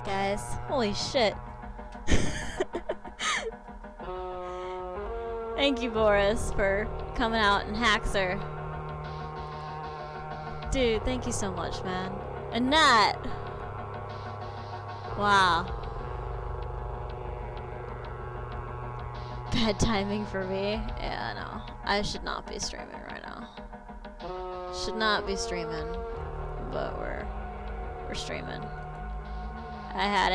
off, guys. Holy shit. Thank you, Boris, for coming out and Haxer. Dude, thank you so much, man. And Nat! Wow. Bad timing for me. Yeah, no. I should not be streaming right now. Should not be streaming. But we're streaming. I had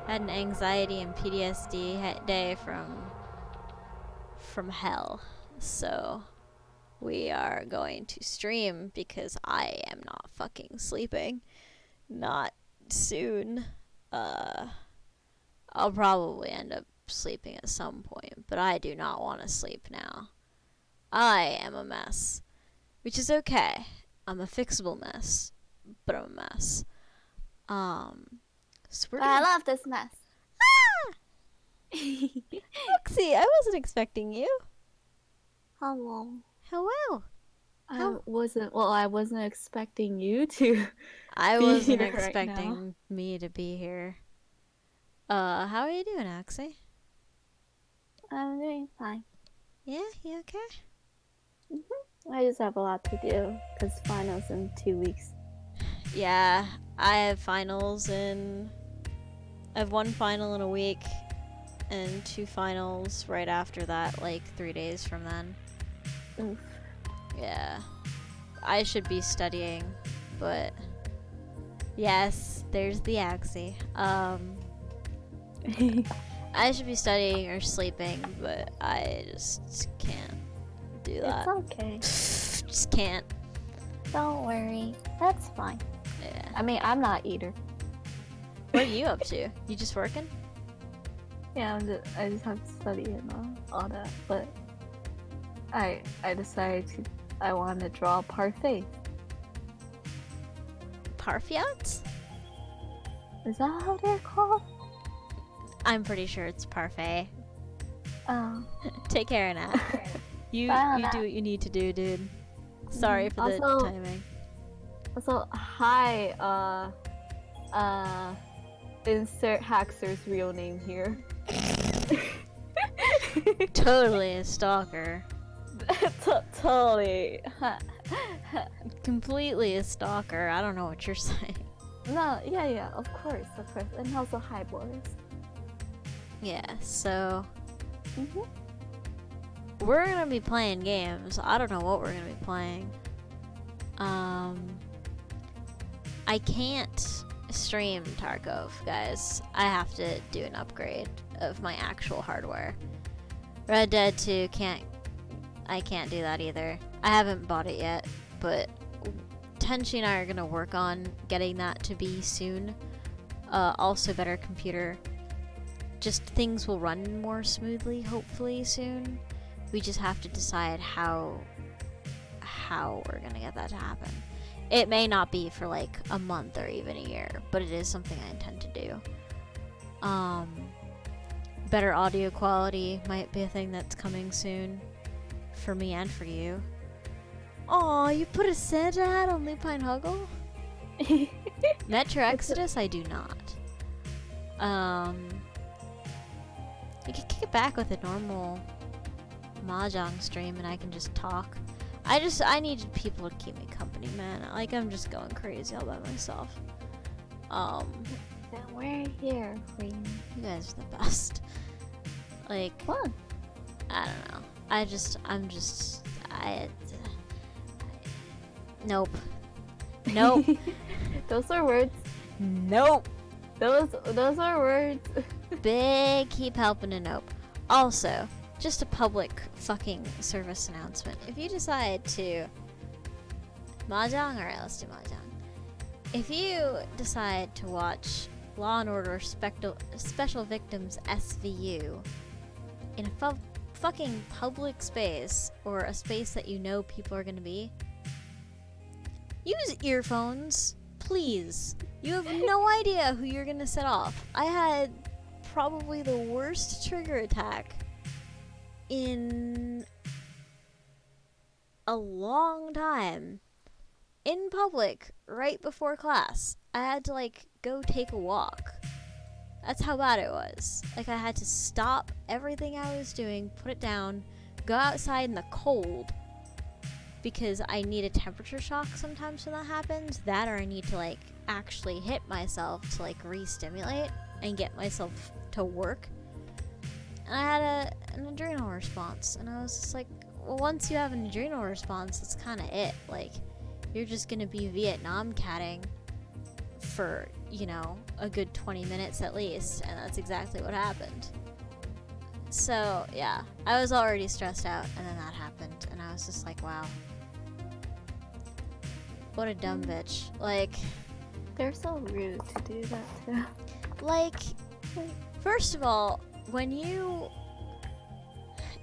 an anxiety and PTSD day from hell. So we are going to stream because I am not fucking sleeping. Not soon. I'll probably end up sleeping at some point, but I do not want to sleep now. I am a mess, which is okay. I'm a fixable mess, but I'm a mess. So we're I love this mess. Ah! Roxy, I wasn't expecting you. Hello. Hello. I wasn't expecting you to. I be wasn't here right expecting me to be here. How are you doing, Oxy? I'm doing fine. Yeah, you okay? I just have a lot to do because finals in 2 weeks. Yeah, I have finals in... I have one final in a week and 2 finals right after that, like 3 days from then. Oof. Yeah. I should be studying, but... Yes, there's the Axie. I should be studying or sleeping, but I just can't do that. It's okay. Just can't. Don't worry. That's fine. Yeah. I mean, I'm not either. What are you up to? You just working? Yeah, I just have to study and all that. But I decided I want to draw parfait. Parfiats? Is that how they're called? I'm pretty sure it's parfait. Oh. Take care, Nat. You do what you need to do, dude. Sorry for the timing. Also, hi, insert Haxer's real name here. Totally a stalker. Totally. Completely a stalker. I don't know what you're saying. No, yeah, of course. And also hi, Boris. Yeah, so... We're gonna be playing games. I don't know what we're gonna be playing. I can't stream Tarkov, guys. I have to do an upgrade of my actual hardware. Red Dead 2 I can't do that either. I haven't bought it yet, but Tenchi and I are gonna work on getting that to be soon. Also better computer. Just things will run more smoothly, hopefully, soon. We just have to decide how we're gonna get that to happen. It may not be for like a month or even a year, but it is something I intend to do. Better audio quality might be a thing that's coming soon. For me and for you. Aw, you put a Santa hat on Lupine Huggle? Metro Exodus, I do not. You can kick it back with a normal Mahjong stream and I can just talk. I need people to keep me company, man. Like, I'm just going crazy all by myself. Then we're here for you. You guys are the best. Like, Fun. I don't know. Nope. Nope. Those are words. Nope. Those are words. Big keep helping to nope. Also, just a public fucking service announcement. If you decide to Mahjong, alright, let's do Mahjong. If you decide to watch Law and Order Special Victims SVU in a fucking public space, or a space that you know people are gonna be, use earphones, please. You have no idea who you're gonna set off. I had probably the worst trigger attack in a long time. in public right before class. I had to like go take a walk. That's how bad it was. Like I had to stop everything I was doing, put it down, go outside in the cold because I need a temperature shock sometimes when that happens. That or I need to like actually hit myself to like re-stimulate and get myself to work. And I had an adrenal response, and I was just like, well, once you have an adrenal response, that's kind of it. Like, you're just gonna be Vietnam catting for, you know, a good 20 minutes at least, and that's exactly what happened. So, yeah, I was already stressed out, and then that happened, and I was just like, wow. What a dumb bitch. Like, They're so rude to do that too. like, first of all, when you...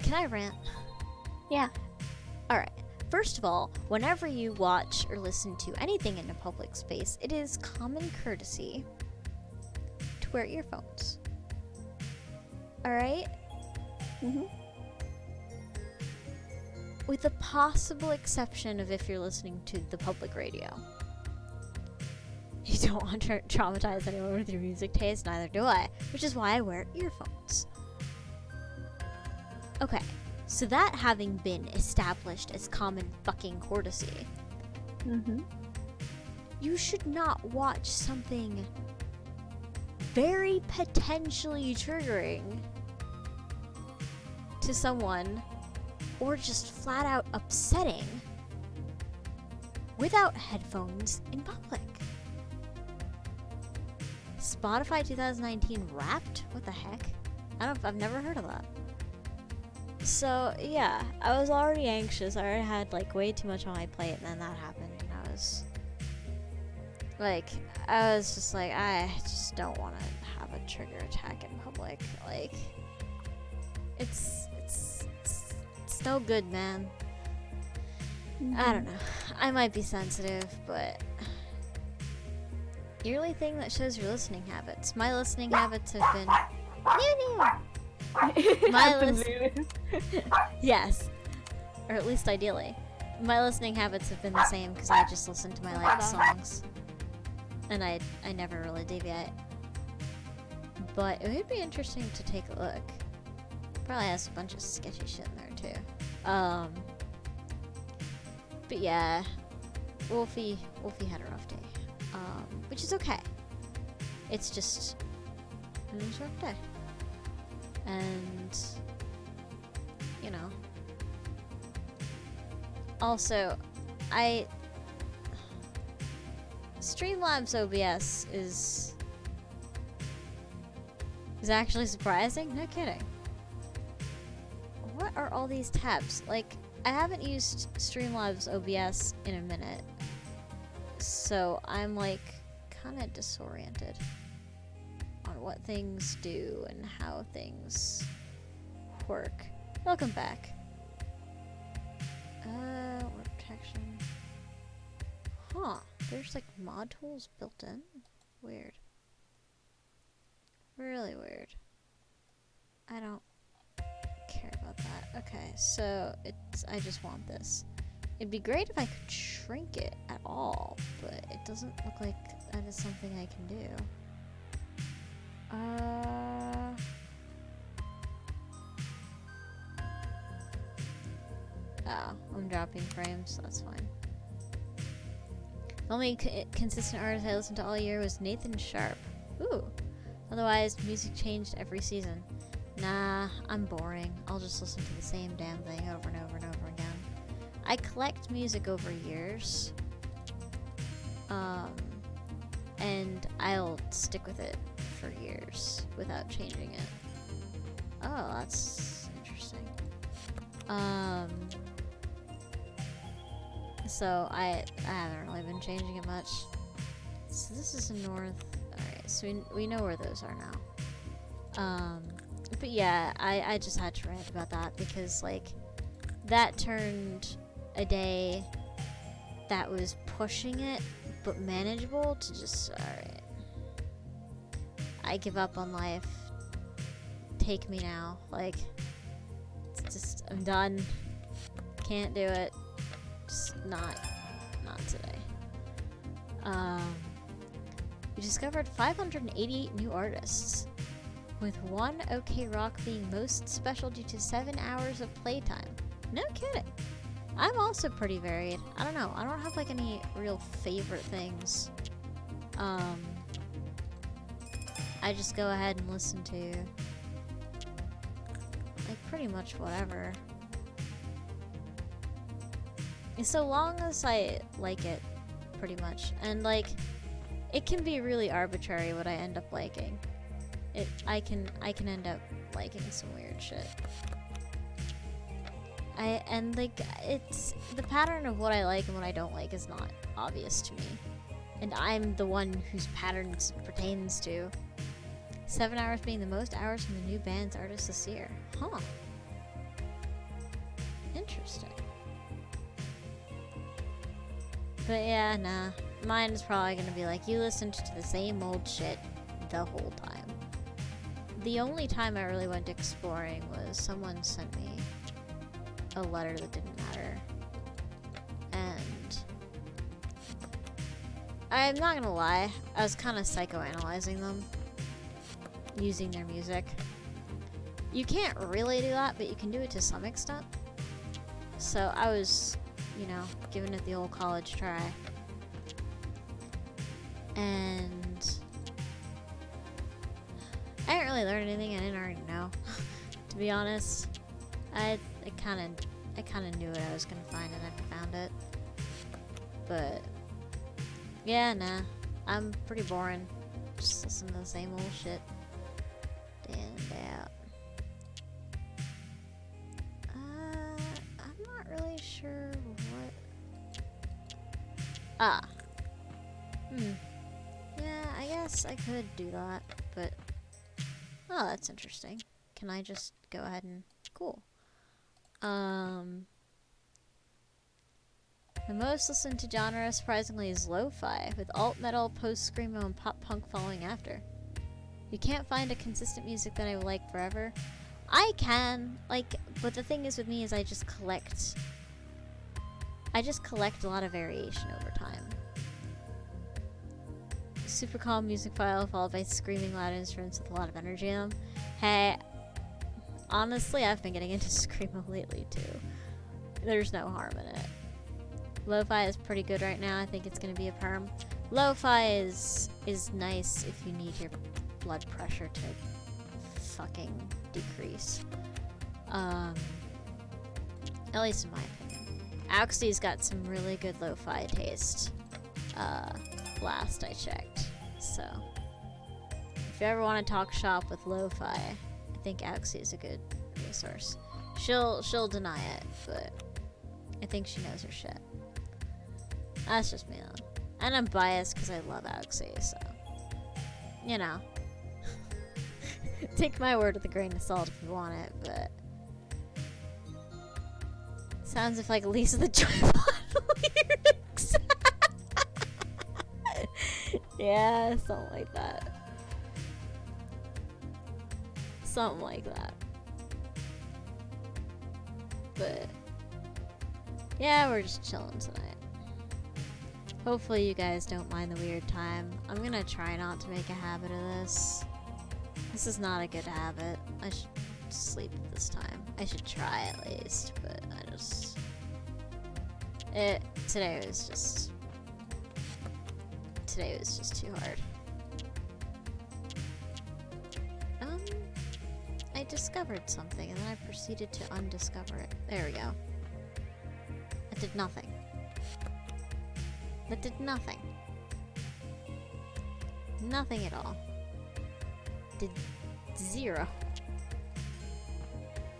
Can I rant? Yeah. Alright. First of all, whenever you watch or listen to anything in a public space, it is common courtesy to wear earphones. Alright? Mm-hmm. With the possible exception of if you're listening to the public radio. You don't want to traumatize anyone with your music taste, neither do I, which is why I wear earphones. Okay, so that having been established as common fucking courtesy, Mm-hmm. you should not watch something very potentially triggering to someone or just flat out upsetting without headphones in public. Spotify 2019 Wrapped? What the heck? I've never heard of that. So, yeah, I was already anxious. I already had, like, way too much on my plate, and then that happened, and I was... Like, I was just like, I just don't want to have a trigger attack in public. Like, it's no good, man. Mm-hmm. I don't know. I might be sensitive, but... Yearly thing that shows your listening habits. My listening habits have been... My Yes. Or at least ideally. My listening habits have been the same because I just listen to my liked songs. And I never really deviate. But it would be interesting to take a look. Probably has a bunch of sketchy shit in there too. But yeah, Wolfie had a rough day. Which is okay. It's just it was a rough day. And you know. Also, Streamlabs OBS is actually surprising. No kidding. What are all these tabs? Like, I haven't used Streamlabs OBS in a minute, so I'm like kind of disoriented on what things do and how things work. Welcome back. Word protection. Huh. There's like mod tools built in? Weird. Really weird. I don't care about that. Okay, so I just want this. It'd be great if I could shrink it at all, but it doesn't look like that is something I can do. Oh, I'm dropping frames, that's fine. The only consistent artist I listened to all year was Nathan Sharp. Ooh. Otherwise, music changed every season. Nah, I'm boring. I'll just listen to the same damn thing over and over and over again. I collect music over years. And I'll stick with it for years without changing it. Oh, that's interesting. So I haven't really been changing it much. So this is the north. Alright, so we know where those are now. But yeah, I just had to rant about that because, like, that turned a day that was pushing it but manageable to just, alright. I give up on life. Take me now. Like, it's just, I'm done. Can't do it. Just not today. We discovered 588 new artists, with one OK Rock being most special due to 7 hours of playtime. No kidding. I'm also pretty varied. I don't know. I don't have like any real favorite things. I just go ahead and listen to like pretty much whatever. And so long as I like it, pretty much. And like, it can be really arbitrary what I end up liking. I can end up liking some weird shit. Like, it's the pattern of what I like and what I don't like is not obvious to me. And I'm the one whose patterns it pertains to. 7 hours being the most hours from the new band's artist this year. Huh. Interesting. But yeah, nah. Mine is probably gonna be like, you listened to the same old shit the whole time. The only time I really went exploring was someone sent me a letter that didn't matter. And I'm not gonna lie, I was kind of psychoanalyzing them using their music. You can't really do that, but you can do it to some extent. So I was, you know, giving it the old college try. And I didn't really learn anything I didn't already know, to be honest. I kind of knew what I was gonna find and I found it. But yeah, nah, I'm pretty boring. Just listen to the same old shit. Day in and day out. I'm not really sure what. Yeah, I guess I could do that, but oh, that's interesting. Can I just go ahead and cool? The most listened to genre, surprisingly, is lo-fi, with alt-metal, post-screamo, and pop-punk following after. You can't find a consistent music that I will like forever. I can, like, but the thing is with me is I just collect a lot of variation over time. Super calm music file followed by screaming loud instruments with a lot of energy in them. Hey, honestly, I've been getting into screamo lately too. There's no harm in it. Lo-fi is pretty good right now. I think it's gonna be a perm. Lo-fi is nice if you need your blood pressure to fucking decrease. At least in my opinion. Auxie's got some really good lo-fi taste. Last I checked. So if you ever want to talk shop with lo-fi, I think Auxie is a good resource. She'll deny it, but I think she knows her shit. That's just me though. And I'm biased because I love Auxie, so you know. Take my word with a grain of salt if you want it, but sounds if like Lisa the Joypod lyrics. Yeah, something like that. Something like that. But yeah, we're just chilling tonight. Hopefully you guys don't mind the weird time. I'm gonna try not to make a habit of this. This is not a good habit. I should sleep at this time. I should try at least, but I just... Today was just too hard. I discovered something and then I proceeded to undiscover it. There we go. It did nothing. That did nothing. Nothing at all. Did zero.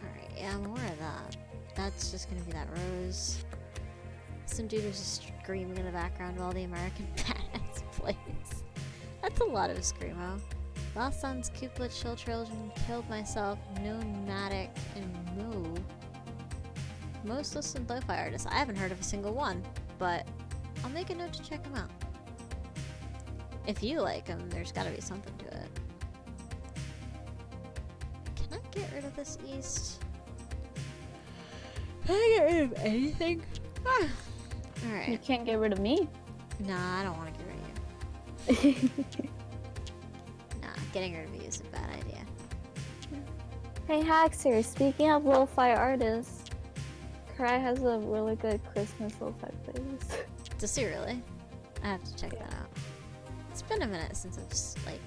Alright, yeah, more of that. That's just gonna be that rose. Some dude was just screaming in the background while the American Badass plays. That's a lot of screamo. Lost Sons, Couplet, Chill Children, Killed Myself, Nomadic, and Moo. Most listened lo-fi artists. I haven't heard of a single one, but I'll make a note to check them out. If you like them, there's gotta be something to it. Can I get rid of this east? Can I get rid of anything? Alright. You can't get rid of me. Nah, I don't want to get rid of Nah, getting rid of you is a bad idea. Hey Haxer, speaking of lo-fi artists, Cry has a really good Christmas lo-fi playlist. Does he really? I have to check Yeah. that out. It's been a minute since I've like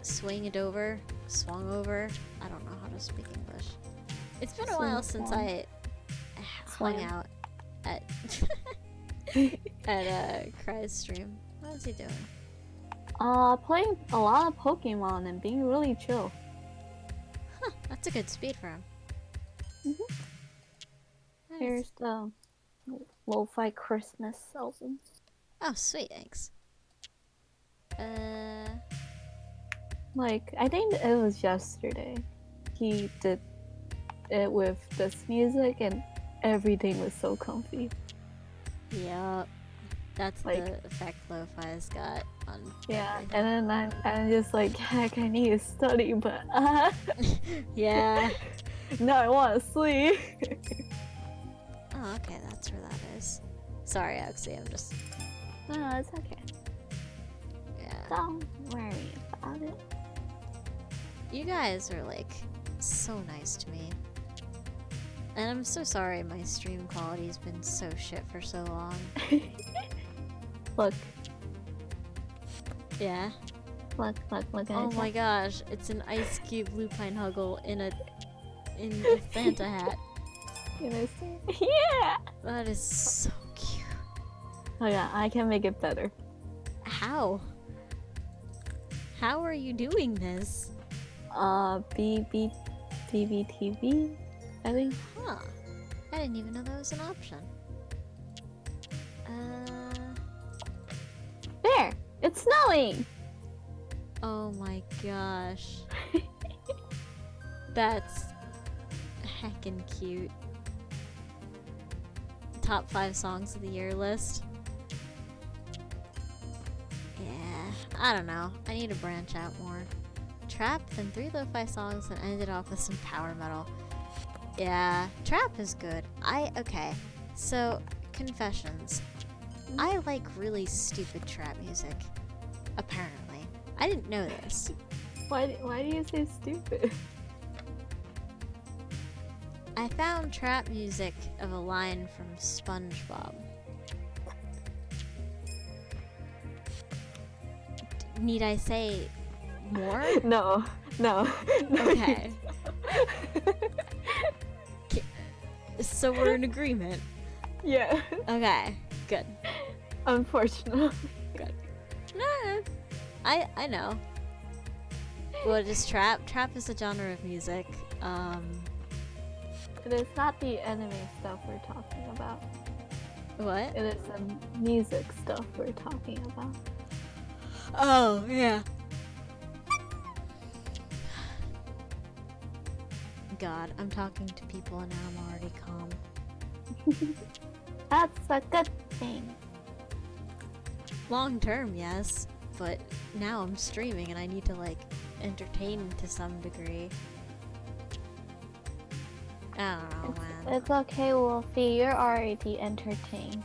swung over. I don't know how to speak English. It's been a while since I hung Swam. out at at Cry's stream. What is he doing? Playing a lot of Pokemon and being really chill. Huh, that's a good speed for him. Mhm. Nice. Here's the lo-fi Christmas album. Oh, sweet, thanks. Like, I think it was yesterday. He did it with this music and everything was so comfy. Yup. That's Like- the effect Lo-Fi's got on Yeah, everything. and then I'm just like, heck, I need to study, but Yeah. no, I want to sleep. Oh, okay, that's where that is. Sorry, Oxy, I'm just... No, it's okay. Yeah. Don't worry about it. You guys are, like, so nice to me. And I'm so sorry my stream quality's been so shit for so long. Look, Yeah? look at Oh it. my gosh, it's an Ice Cube Lupine Huggle in a Santa hat. You know, yeah. That is so cute. Oh yeah, I can make it better. How? How are you doing this? BBTV, I think. Huh. I didn't even know that was an option. There, it's snowing. Oh my gosh. That's heckin' cute. Top 5 songs of the year list. Yeah, I don't know. I need to branch out more. Trap, then 3 lo-fi songs, and ended off with some power metal. Yeah, trap is good. Okay, so, confessions. I like really stupid trap music. Apparently. I didn't know this. Why do you say stupid? I found trap music of a line from SpongeBob. Need I say more? No. Okay. So we're in agreement. Yeah. Okay, good. Unfortunately. No, I know. What is trap? Trap is a genre of music. It is not the anime stuff we're talking about. What? It is the music stuff we're talking about. Oh, yeah. God, I'm talking to people and now I'm already calm. That's a good thing. Long term, yes, but now I'm streaming and I need to, like, entertain to some degree. I don't know, man. It's okay, Wolfie. You're already entertained.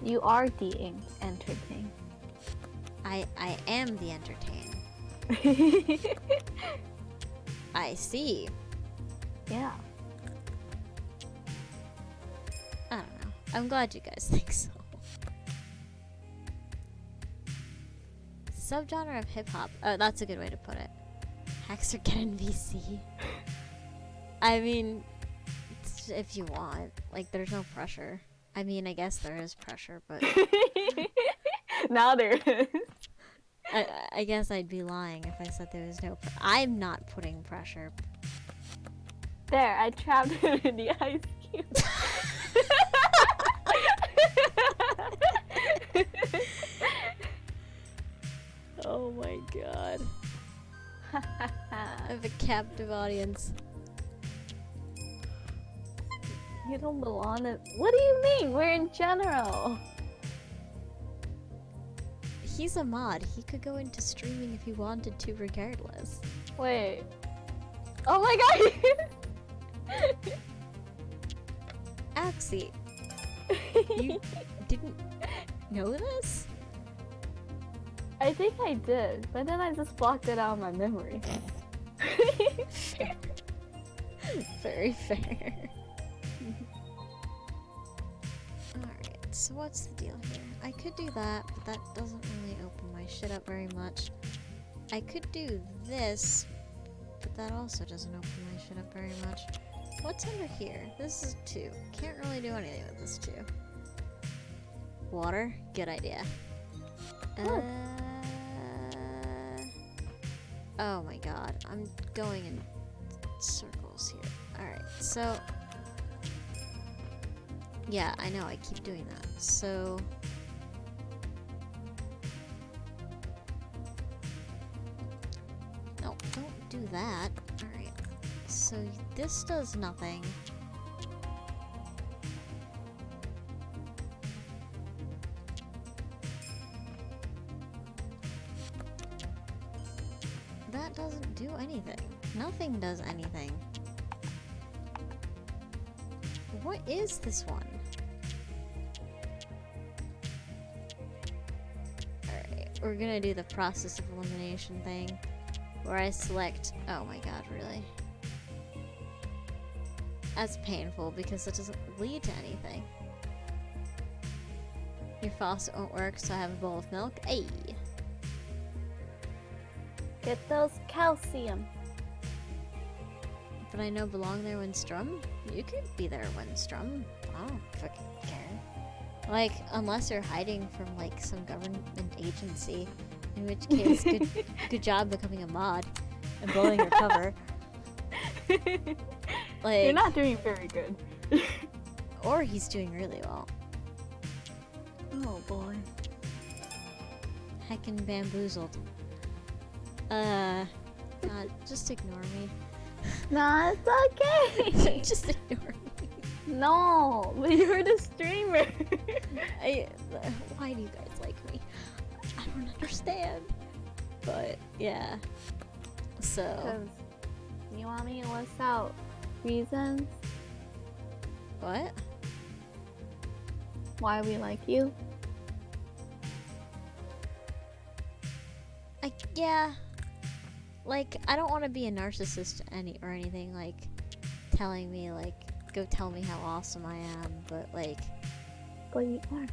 You are the entertained. I am the entertain. I see. Yeah. I don't know. I'm glad you guys think so. Subgenre of hip hop. Oh, that's a good way to put it. Hacks or get in VC. I mean, if you want. Like, there's no pressure. I mean, I guess there is pressure, but Now there is. I guess I'd be lying if I said there was no I'm not putting pressure. There, I trapped him in the ice cube. Oh my god. I have a captive audience. You don't belong in. What do you mean? We're in general. He's a mod. He could go into streaming if he wanted to regardless. Wait. Oh my god! Axie, You didn't know this? I think I did, but then I just blocked it out of my memory. Fair. Very fair. Alright, so what's the deal here? I could do that, but that doesn't really open my shit up very much. I could do this, but that also doesn't open my shit up very much. What's under here? This is 2. Can't really do anything with this 2. Water? Good idea. Oh my god, I'm going in circles here. Alright, so... Yeah, I know, I keep doing that. So... No, don't do that. Alright, so this does nothing. That doesn't do anything. Nothing does anything. What is this one? Alright, we're gonna do the process of elimination thing, where I select... Oh my god, really? That's painful, because it doesn't lead to anything. Your faucet won't work, so I have a bowl of milk. Ayy! Get those calcium. But I know belong there when Strum? You could be there when Strum. I don't fucking care. Like, unless you're hiding from, like, some government agency. In which case, good job becoming a mod and blowing your cover. Like, You're not doing very good. or he's doing really well. Oh boy. Heckin' bamboozled. God, just ignore me. Nah, it's okay. Just ignore me. No, but you're the streamer. Why do you guys like me? I don't understand. But, yeah. So. 'Cause you want me to list out reasons What? why we like you? Yeah. Like, I don't want to be a narcissist or anything, like, telling me, like, go tell me how awesome I am, but, like... But you are.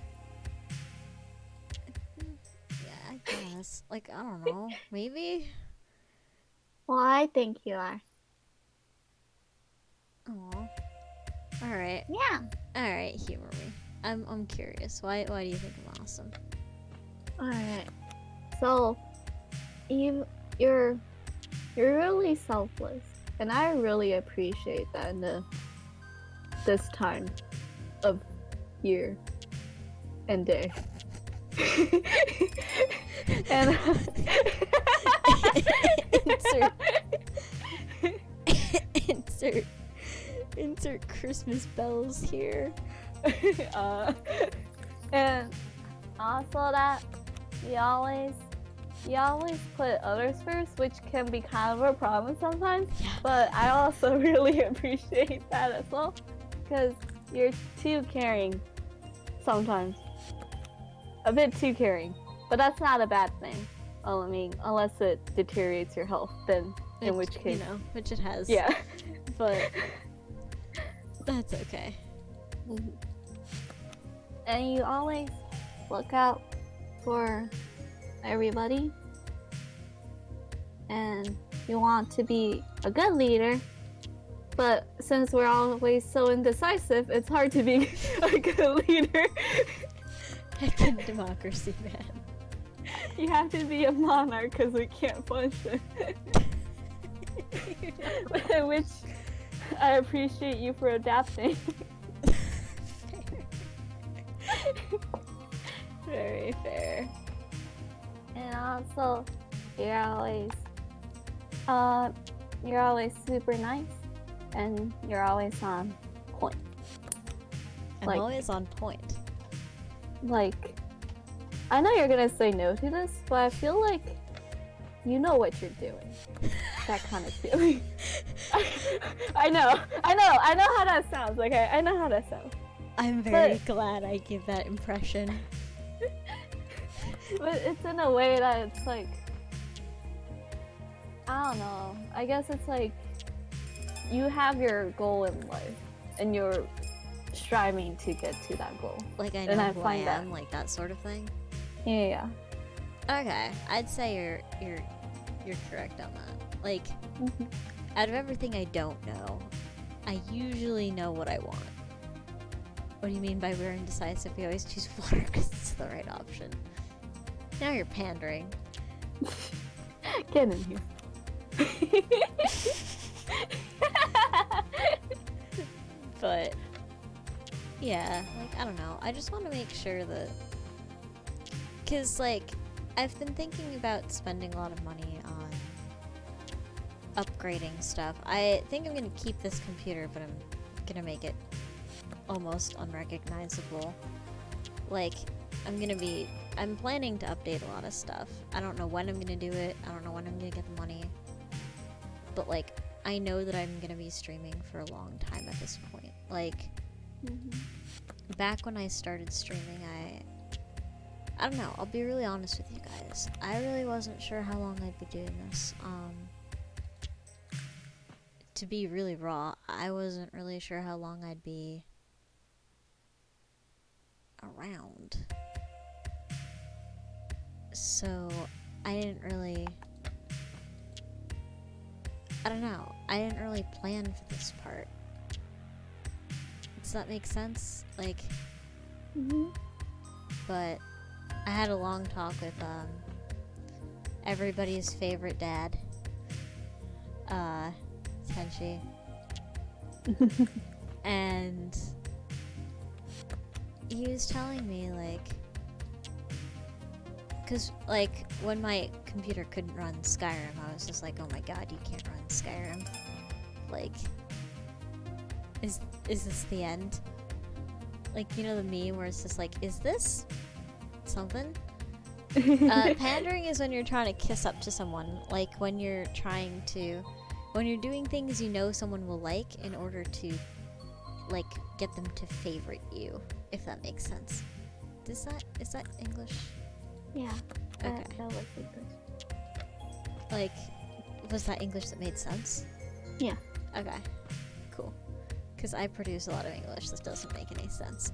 Yeah, I guess. Like, I don't know. Maybe? Well, I think you are. Aw. Alright. Yeah. Alright, humor me. I'm curious. Why do you think I'm awesome? Alright. So, you're really selfless, and I really appreciate that in this time of year and day. And insert Christmas bells here. and also that you always put others first, which can be kind of a problem sometimes. Yeah. But I also really appreciate that as well, because you're too caring sometimes. A bit too caring. But that's not a bad thing. Well, I mean, unless it deteriorates your health, then in which case... You know, which it has. Yeah. But that's okay. And you always look out for everybody. And you want to be a good leader. But since we're always so indecisive, it's hard to be a good leader. Heckin' democracy, man. You have to be a monarch because we can't function. Which I appreciate you for adapting. Very fair. And also, you're always super nice, and you're always on point. I'm Like- always on point. Like, I know you're gonna say no to this, but I feel like you know what you're doing. That kind of feeling. I know how that sounds. Okay, I know how that sounds. I'm very glad I give that impression. But it's in a way that it's like, I don't know. I guess it's like you have your goal in life and you're striving to get to that goal. Like I And know I who I find that- am, like that sort of thing. Yeah. Okay, I'd say you're correct on that. Like, Mhm. out of everything I don't know, I usually know what I want. What do you mean by we're indecisive? We always choose water because it's the right option. Now you're pandering. Get in here. But yeah, like I don't know. I just want to make sure that, cause like I've been thinking about spending a lot of money on upgrading stuff. I think I'm gonna keep this computer, but I'm gonna make it almost unrecognizable. Like I'm planning to update a lot of stuff. I don't know when I'm gonna do it. I don't know when I'm gonna get the money. But like I know that I'm gonna be streaming for a long time at this point. Like back when I started streaming, I don't know, I'll be really honest with you guys. I really wasn't sure how long I'd be doing this. To be really raw, I wasn't really sure how long I'd be around. So I didn't really, I don't know, I didn't really plan for this part. Does that make sense? Like, but I had a long talk with everybody's favorite dad, Tenchi, and he was telling me like, cause like when my computer couldn't run Skyrim, I was just like, oh my god, you can't run Skyrim. Like, is this the end? Like, you know the meme where it's just like, is this something? Pandering is when you're trying to kiss up to someone, like when you're doing things you know someone will like in order to like get them to favorite you, if that makes sense. Is that English? Yeah. Okay. That was English. Like, was that English that made sense? Yeah. Okay. Cool. Because I produce a lot of English that doesn't make any sense.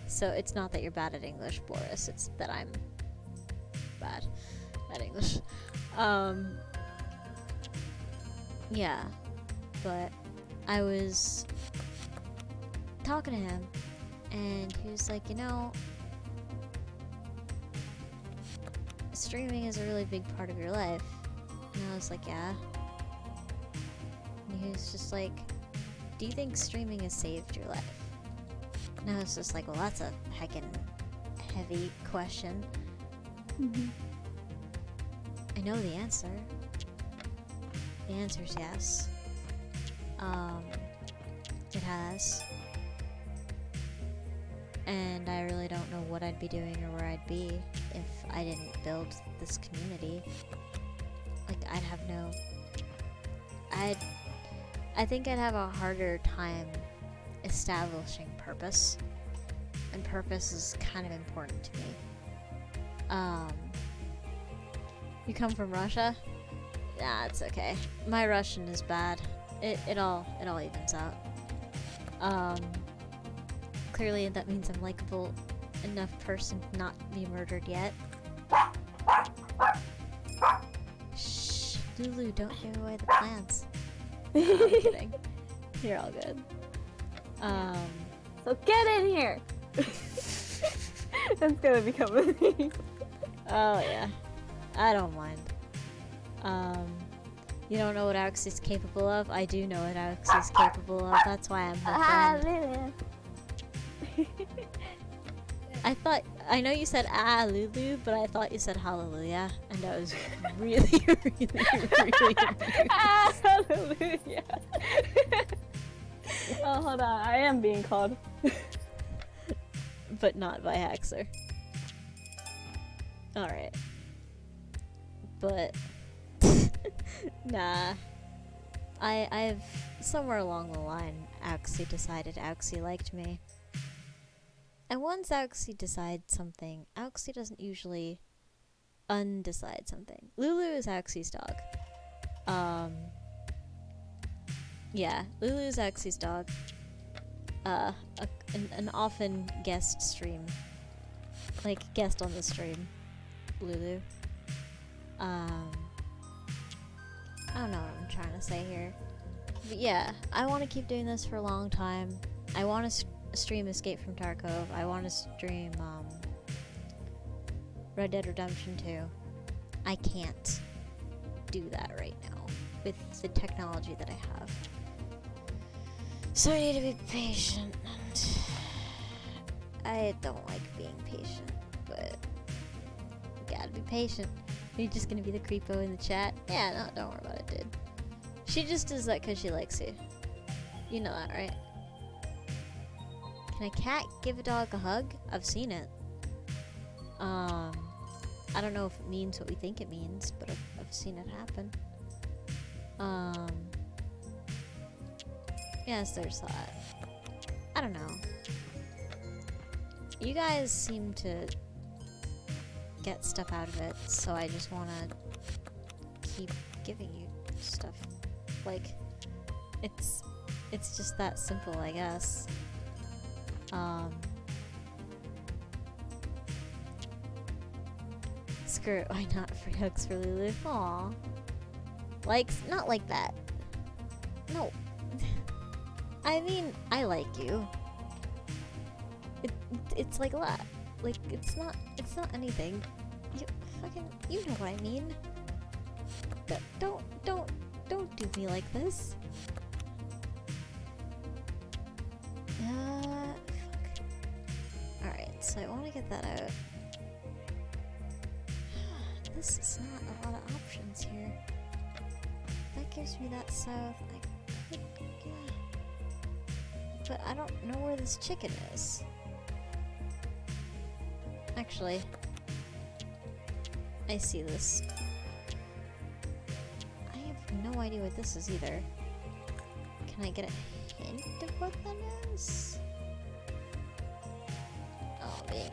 So it's not that you're bad at English, Boris. It's that I'm bad at English. Yeah. But I was talking to him, and he was like, you know, streaming is a really big part of your life. And I was like, yeah. And he was just like, do you think streaming has saved your life? And I was just like, well, that's a heckin' heavy question. I know the answer. The answer's yes. It has. And I really don't know what I'd be doing or where I'd be if I didn't build this community. Like, I think I'd have a harder time establishing purpose. And purpose is kind of important to me. You come from Russia? Nah, it's okay. My Russian is bad. It all evens out. Clearly that means I'm likable enough person to not be murdered yet. Shh, Lulu, don't give away the plants. No, I'm kidding. You're all good. So get in here! That's gonna become a thing. Oh yeah. I don't mind. You don't know what Alex is capable of? I do know what Alex is capable of. That's why I'm her friend. I know you said Lulu, but I thought you said hallelujah, and I was really, really, really confused. Hallelujah. Oh, hold on. I am being called. But not by Haxer. Alright. But nah. I've somewhere along the line Axie decided Axie liked me. And once Auxie decides something, Auxie doesn't usually undecide something. Lulu is Auxie's dog. Yeah, Lulu's Auxie's dog. An often guest stream. Like, guest on the stream. Lulu. I don't know what I'm trying to say here. But yeah, I want to keep doing this for a long time. I want to stream Escape from Tarkov. I want to stream, Red Dead Redemption 2. I can't do that right now with the technology that I have. So I need to be patient. I don't like being patient, but gotta be patient. Are you just gonna be the creepo in the chat? Yeah, no, don't worry about it, dude. She just does that because she likes you. You know that, right? Can a cat give a dog a hug? I've seen it. I don't know if it means what we think it means, but I've seen it happen. Yes, there's that. I don't know. You guys seem to get stuff out of it, so I just want to keep giving you stuff. Like, it's just that simple, I guess. Screw it, why not? Free hugs for Lulu. Aww. Like, not like that. No. I mean, I like you. It's like that. Like, it's not anything. You know what I mean. Don't do me like this. Fuck. Alright, so I want to get that out. This is not a lot of options here. That gives me that south. I could, yeah. But I don't know where this chicken is. Actually, I see this. I have no idea what this is either. Can I get a hint of what that is? Oh, I'm being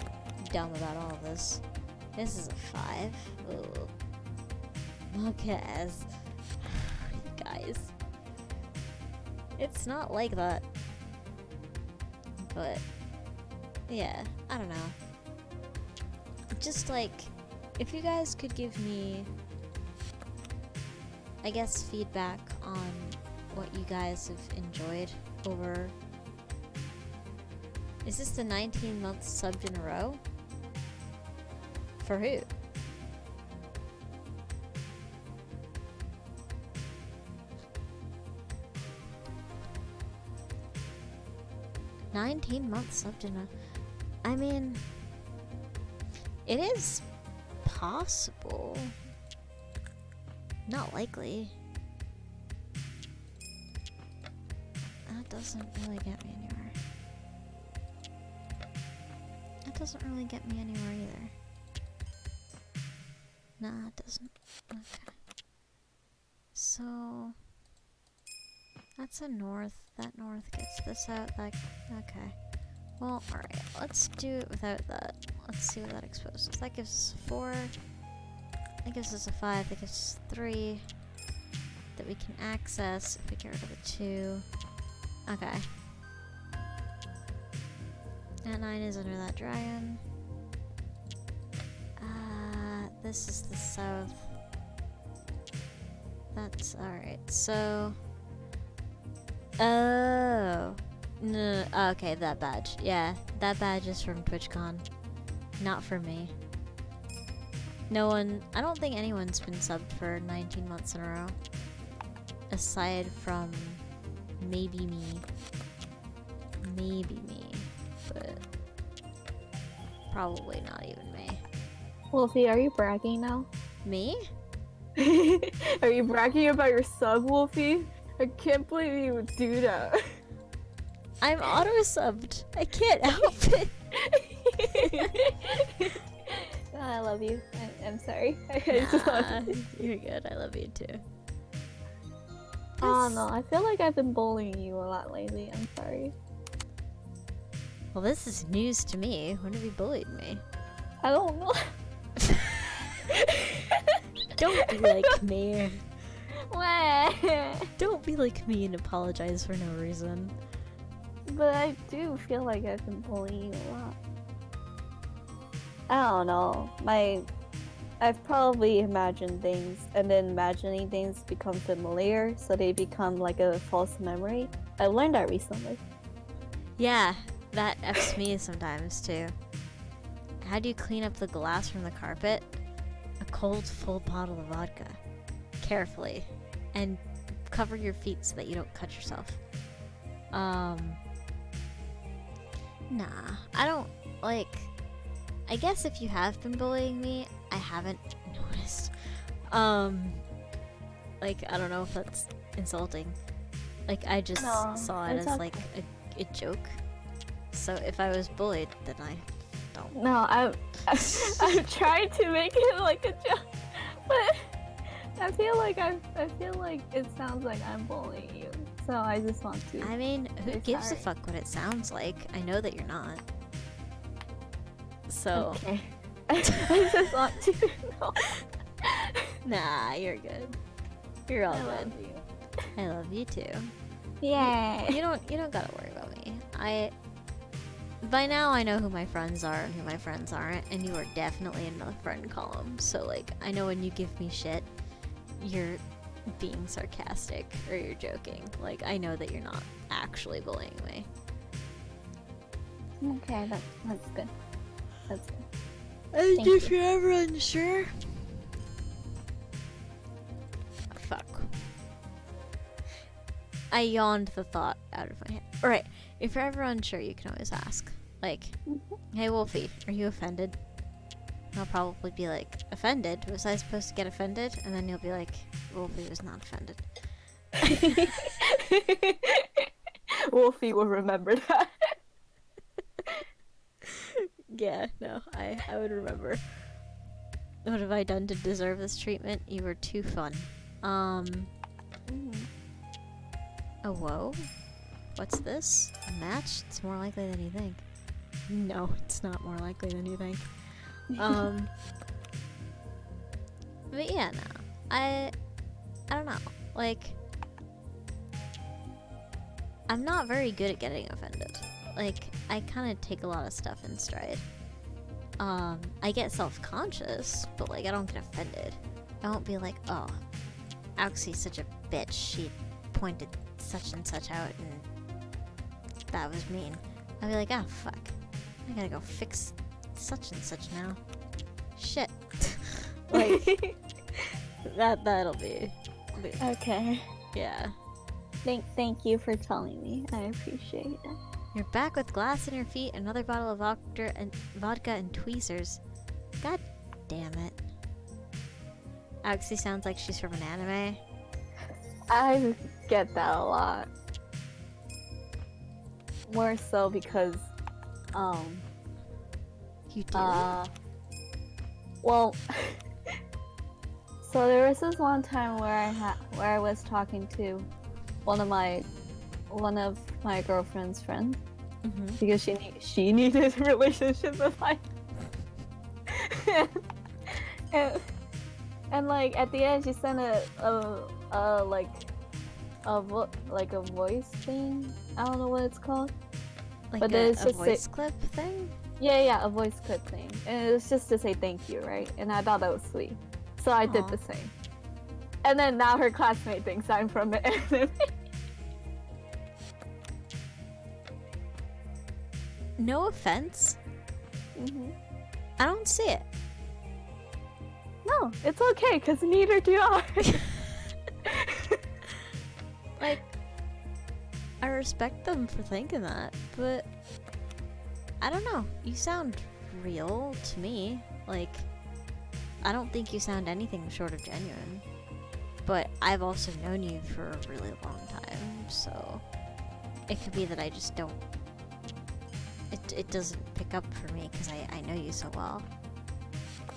dumb about all of this. This is a 5. Ooh. Look at guys. It's not like that. But yeah, I don't know. Just like, if you guys could give me, I guess, feedback on what you guys have enjoyed over. Is this the 19-month subbed in a row? For who? $19 subbed in a. I mean, it is possible. Not likely. That doesn't really get me anywhere. That doesn't really get me anywhere either. Nah, it doesn't. Okay. So that's a north. That north gets this out. That okay. Well, alright. Let's do it without that. Let's see what that exposes. That gives us 4. That gives us a 5. That gives us 3 that we can access if we get rid of the 2. Okay. That 9 is under that dragon. This is the south. That's alright. So. Oh. No. Okay, that badge. Yeah, that badge is from TwitchCon. Not for me. No one. I don't think anyone's been subbed for 19 months in a row. Aside from maybe me. Maybe me. But probably not even me. Wolfie, are you bragging now? Me? Are you bragging about your sub, Wolfie? I can't believe you would do that. I'm auto-subbed. I can't help it. I love you. I'm sorry. You're good. I love you too. Oh no, I feel like I've been bullying you a lot lately. I'm sorry. Well, this is news to me. When have you bullied me? I don't know. Don't be like me. What? Don't be like me and apologize for no reason. But I do feel like I've been bullying you a lot. I don't know. I've probably imagined things, and then imagining things become familiar, so they become like a false memory. I learned that recently. Yeah, that F's me sometimes too. How do you clean up the glass from the carpet? A cold, full bottle of vodka. Carefully. And cover your feet so that you don't cut yourself. Nah, I don't, like, I guess if you have been bullying me, I haven't noticed. Like, I don't know if that's insulting. Like, I just No, saw it it's as, okay. like, a joke. So if I was bullied, then I don't. No, I'm trying to make it like a joke, but I feel like it sounds like I'm bullying you. So I just want to. I mean, who Say gives a sorry. fuck what it sounds like? I know that you're not. So, Okay. I just want to know. nah, you're good. You're all I good. love you. I love you too. Yeah. You don't gotta worry about me. By now I know who my friends are and who my friends aren't, and you are definitely in the friend column. So like, I know when you give me shit, you're being sarcastic or you're joking. Like, I know that you're not actually bullying me. Okay, that's good. That's good. And Thank if you. you're ever unsure, fuck. I yawned the thought out of my head. Alright, if you're ever unsure, you can always ask. Like, hey Wolfie, are you offended? And I'll probably be like, offended? Was I supposed to get offended? And then you'll be like, Wolfie was not offended. Wolfie will remember that. Yeah, no, I would remember. What have I done to deserve this treatment? You were too fun. Oh, whoa. What's this? A match? It's more likely than you think. No, it's not more likely than you think. But yeah, no. I don't know. Like, I'm not very good at getting offended. Like, I kind of take a lot of stuff in stride. I get self-conscious, but like, I don't get offended. I won't be like, oh, Auxie's such a bitch. She pointed such and such out, and that was mean. I'll be like, oh, fuck. I gotta go fix such and such now. Shit. Like, that'll be, Okay. yeah. Thank you for telling me. I appreciate it. You're back with glass in your feet, another bottle of vodka and tweezers. God damn it. Auxie sounds like she's from an anime. I get that a lot. More so because, You do? well, so there was this one time where I was talking to one of my girlfriend's friends Mm-hmm. because she needed relationship advice. and like at the end she sent a voice thing. I don't know what it's called. Like But a it's just voice clip thing? Yeah, a voice clip thing. And it was just to say thank you, right? And I thought that was sweet. So I did Aw. the same. And then now her classmate thinks I'm from the anime. No offense. Mm-hmm. I don't see it. No, it's okay, because neither do I. Like, I respect them for thinking that, but I don't know. You sound real to me. Like, I don't think you sound anything short of genuine. But I've also known you for a really long time, so it could be that I just don't. It doesn't pick up for me because I know you so well.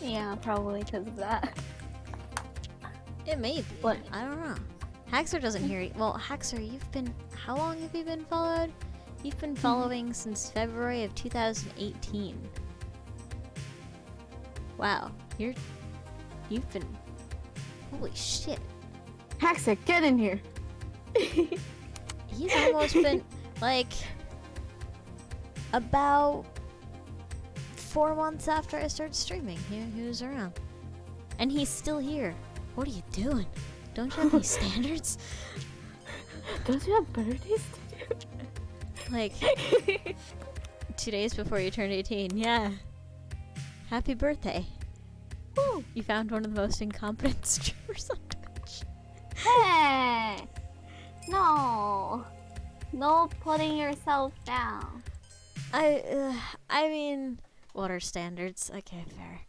Yeah, probably because of that. It may be. What? I don't know. Haxor doesn't hear you. Well, Haxor, how long have you been followed? You've been following since February of 2018. Wow, you've been, holy shit. Haxic, get in here. He's almost been, like, about 4 months after I started streaming. He was around. And he's still here. What are you doing? Don't you have any standards? Don't you have better days to do? Like, 2 days before you turned 18, yeah. Happy birthday. Woo. You found one of the most incompetent streamers on Twitch. Hey! No. No putting yourself down. I mean, what are standards? Okay, fair.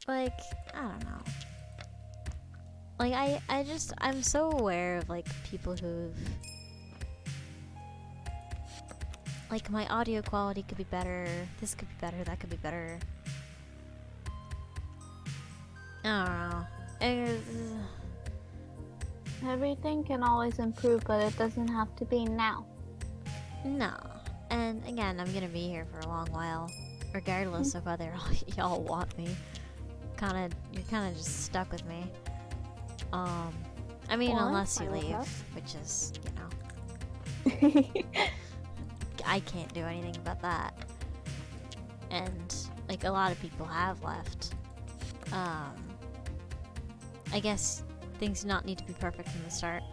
Like, I don't know. Like, I'm so aware of, like, people who've... Like, my audio quality could be better, this could be better, that could be better. I don't know. Everything can always improve, but it doesn't have to be now. No. And again, I'm gonna be here for a long while, regardless of whether y'all want me. You're kinda just stuck with me. I mean, Well, unless you I love leave, that. which is, I can't do anything about that. And, like, a lot of people have left. I guess things do not need to be perfect from the start.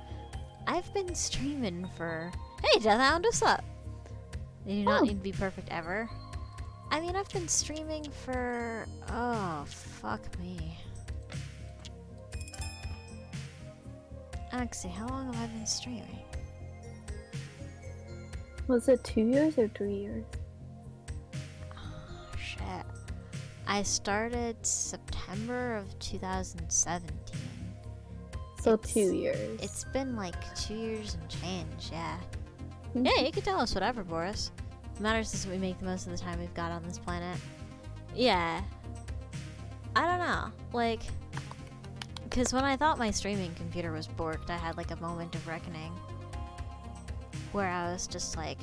I've been streaming for... Hey, Deathhound, what's up? They do not Oh. need to be perfect ever. I mean, I've been streaming for... Oh, fuck me. Actually, how long have I been streaming? Was it 2 years or 3 years? Oh, shit. I started September of 2017. So It's- 2 years. It's been like 2 years and change, yeah. Mhm. Yeah, you can tell us whatever, Boris. What matters is that we make the most of the time we've got on this planet. Yeah. I don't know. Like, because when I thought my streaming computer was borked, I had like a moment of reckoning. Where I was just like...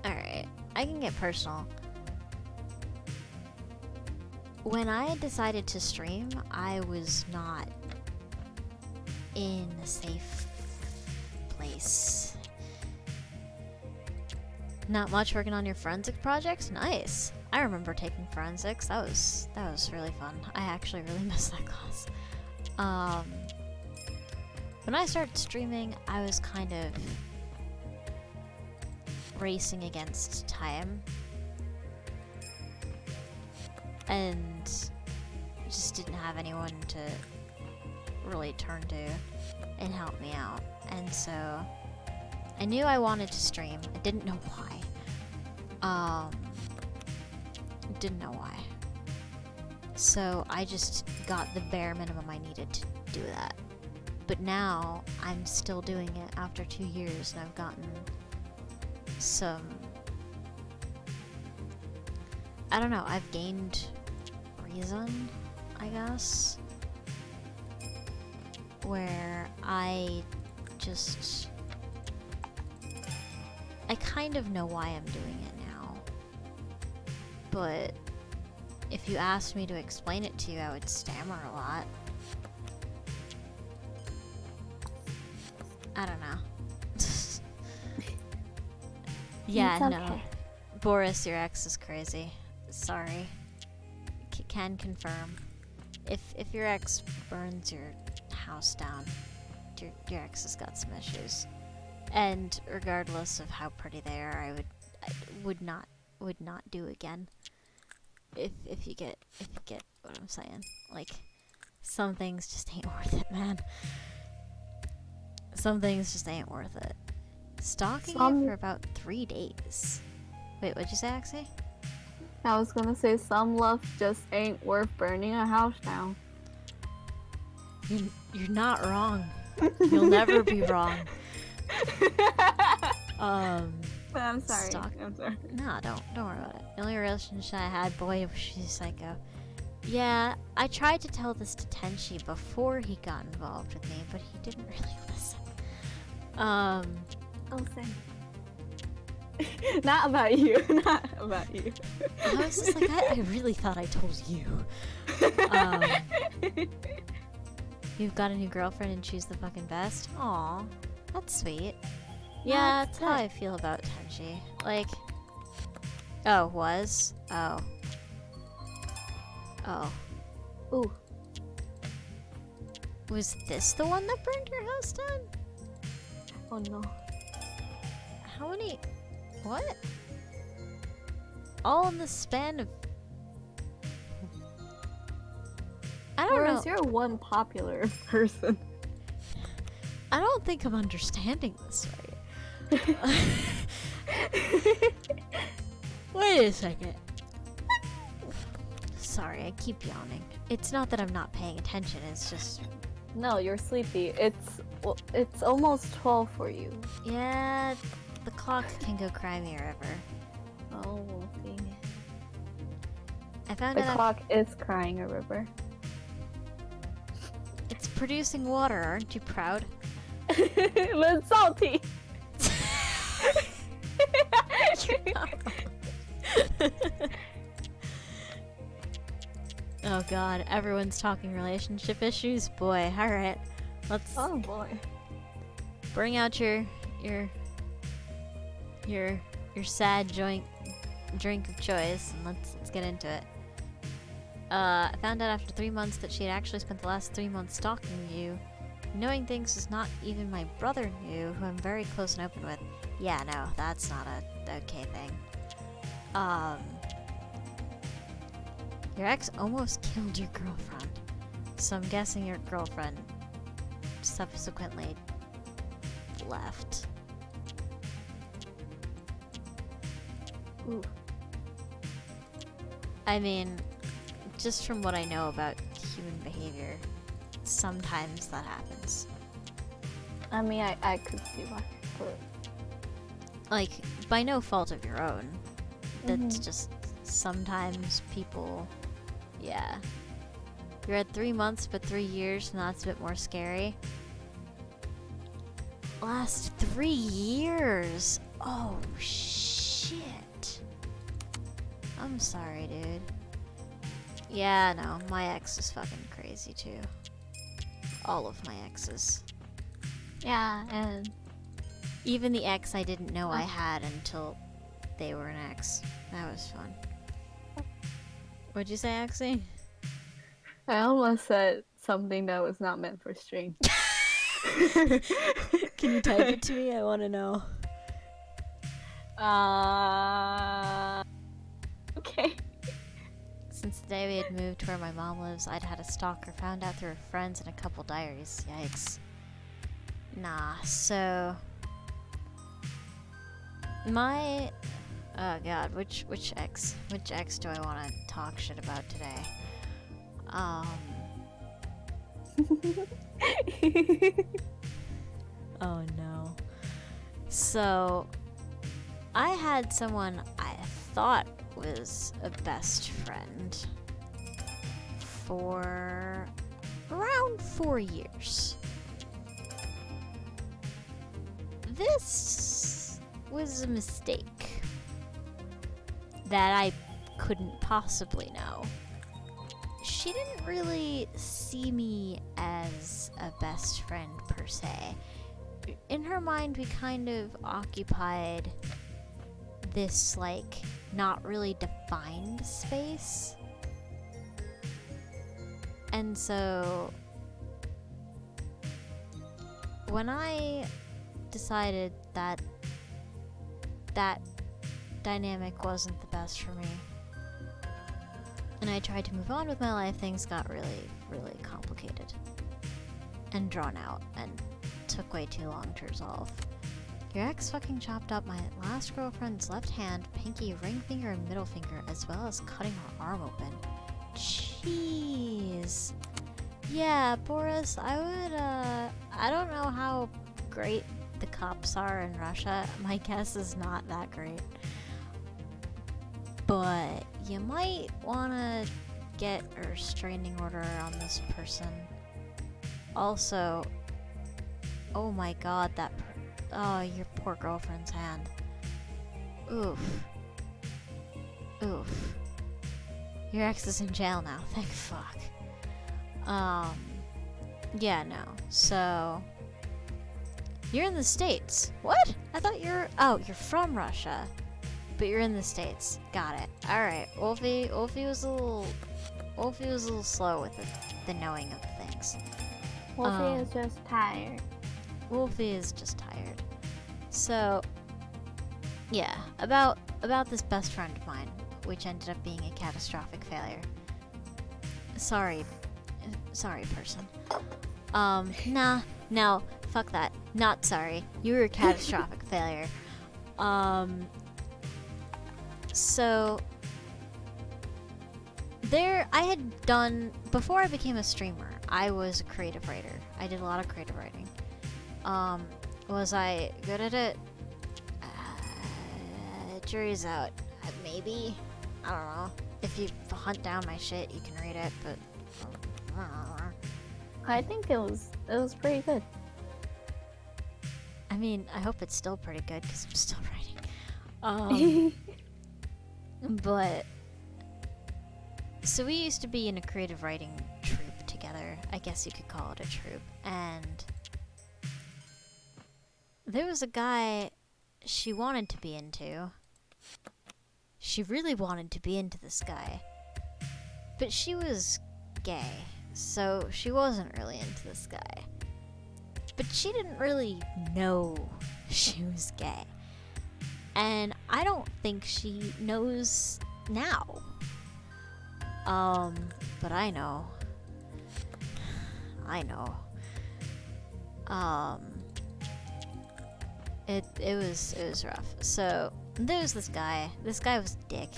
Alright, I can get personal. When I decided to stream, I was not in a safe place. Not much working on your forensic projects? Nice. I remember taking forensics. That was really fun. I actually really miss that class. When I started streaming, I was kind of racing against time. And just didn't have anyone to really turn to and help me out. And so I knew I wanted to stream. I didn't know why. Didn't know why. So I just got the bare minimum I needed to do that. But now I'm still doing it after 2 years, and I've gotten some... I don't know, I've gained reason, I guess, where I just... I kind of know why I'm doing it now, but if you asked me to explain it to you, I would stammer a lot. I don't know. Yeah, It's no. okay. Boris, your ex is crazy. Sorry. Can confirm. If your ex burns your house down, your ex has got some issues. And regardless of how pretty they are, I would not do again. If you get what I'm saying. Like, some things just ain't worth it, man. Some things just ain't worth it. Stalking you for about 3 days. Wait, what'd you say, Axie? I was gonna say some love just ain't worth burning a house down. You're not wrong. You'll never be wrong. I'm sorry. Stalk- I'm sorry. No, don't worry about it. The only relationship I had, boy, was she psycho. Yeah, I tried to tell this to Tenchi before he got involved with me, but he didn't really listen. Oh, same. Not about you. Not about you. I was just like, I really thought I told you. You've got a new girlfriend and she's the fucking best? Aw, that's sweet. Yeah, that's how I feel about Tenchi. Like, oh, was? Oh. Oh. Ooh. Was this the one that burned your house down? Oh no. How many? What? All in the span of... I don't know. You're one popular person. I don't think I'm understanding this right. Wait a second. Sorry, I keep yawning. It's not that I'm not paying attention, it's just... No, you're sleepy. It's almost 12 for you. Yeah, the clock can go cry me a river. Oh, we'll see. I found The out clock is crying a river. it's producing water, aren't you proud? It's salty. Oh god, everyone's talking relationship issues. Boy, alright. Let's Oh boy. bring out your sad drink of choice and let's get into it. I found out after 3 months that she had actually spent the last 3 months stalking you. Knowing things is not even my brother knew, who I'm very close and open with. Yeah, no, that's not a okay thing. Your ex almost killed your girlfriend. So I'm guessing your girlfriend subsequently left. Ooh. I mean, just from what I know about human behavior, sometimes that happens. I mean, I could see why. But... Like, by no fault of your own. That's Mhm. just sometimes people... Yeah. You're at 3 months, but 3 years, and that's a bit more scary. Last 3 years! Oh, shit. I'm sorry, dude. Yeah, no, my ex is fucking crazy, too. All of my exes. Yeah, and Even the ex I didn't know I had until they were an ex. That was fun. What'd you say, Axie? I almost said something that was not meant for stream. Can you type it to me? I want to know. Okay. Since the day we had moved to where my mom lives, I'd had a stalker, found out through her friends and a couple diaries. Yikes. Nah, so... My... Oh god, which ex? Which ex do I want to talk shit about today? Oh no. So, I had someone I thought was a best friend for around 4 years. This was a mistake that I couldn't possibly know. She didn't really see me as a best friend per se. In her mind, we kind of occupied this, like, not really defined space. And so, when I decided that that dynamic wasn't the best for me, and I tried to move on with my life, things got really, really complicated and drawn out and took way too long to resolve. Your ex fucking chopped up my last girlfriend's left hand, pinky, ring finger, and middle finger, as well as cutting her arm open. Jeez. Yeah, Boris, I would, I don't know how great the cops are in Russia. My guess is not that great. But you might wanna get a restraining order on this person. Also, oh my god, oh, your poor girlfriend's hand. Oof. Oof. Your ex is in jail now, thank fuck. Yeah, no. So, you're in the States. What? I thought you're from Russia. But you're in the States. Got it. Alright, Wolfie was a little slow with the knowing of things. Wolfie is just tired. Wolfie is just tired. So, yeah, about this best friend of mine, which ended up being a catastrophic failure. Sorry, person. No, fuck that. Not sorry. You were a catastrophic failure. So I had done, before I became a streamer, I was a creative writer. I did a lot of creative writing. Was I good at it? Jury's out. Maybe. I don't know. If you hunt down my shit, you can read it, but I think it was pretty good. I mean, I hope it's still pretty good because I'm still writing. But so we used to be in a creative writing troupe together. I guess you could call it a troupe. And there was a guy she wanted to be into. She really wanted to be into this guy. But she was gay, so she wasn't really into this guy. But she didn't really know she was gay. And I don't think she knows now. But I know. It was rough. So there was this guy. This guy was a dick.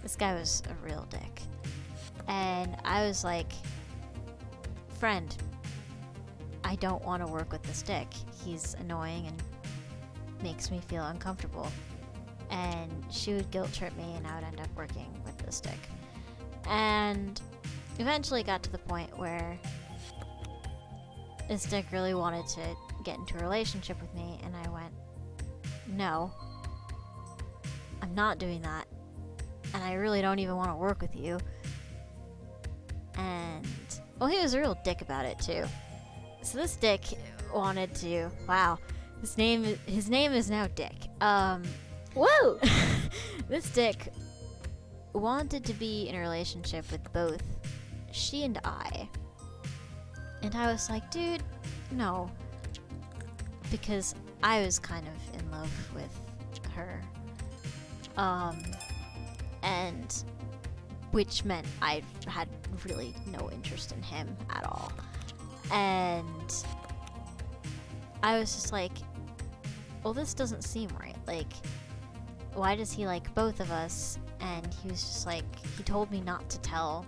This guy was a real dick. And I was like, friend, I don't want to work with this dick. He's annoying and makes me feel uncomfortable. And she would guilt trip me and I would end up working with this dick. And eventually got to the point where this dick really wanted to get into a relationship with me, and I went, no, I'm not doing that, and I really don't even want to work with you. And, well, he was a real dick about it too. So this dick wanted to, wow, his name is now Dick. Whoa! This dick wanted to be in a relationship with both she and I. And I was like, dude, no. Because I was kind of in love with her. And which meant I had really no interest in him at all. And I was just like, well, this doesn't seem right. Like, why does he like both of us? And he was just like, he told me not to tell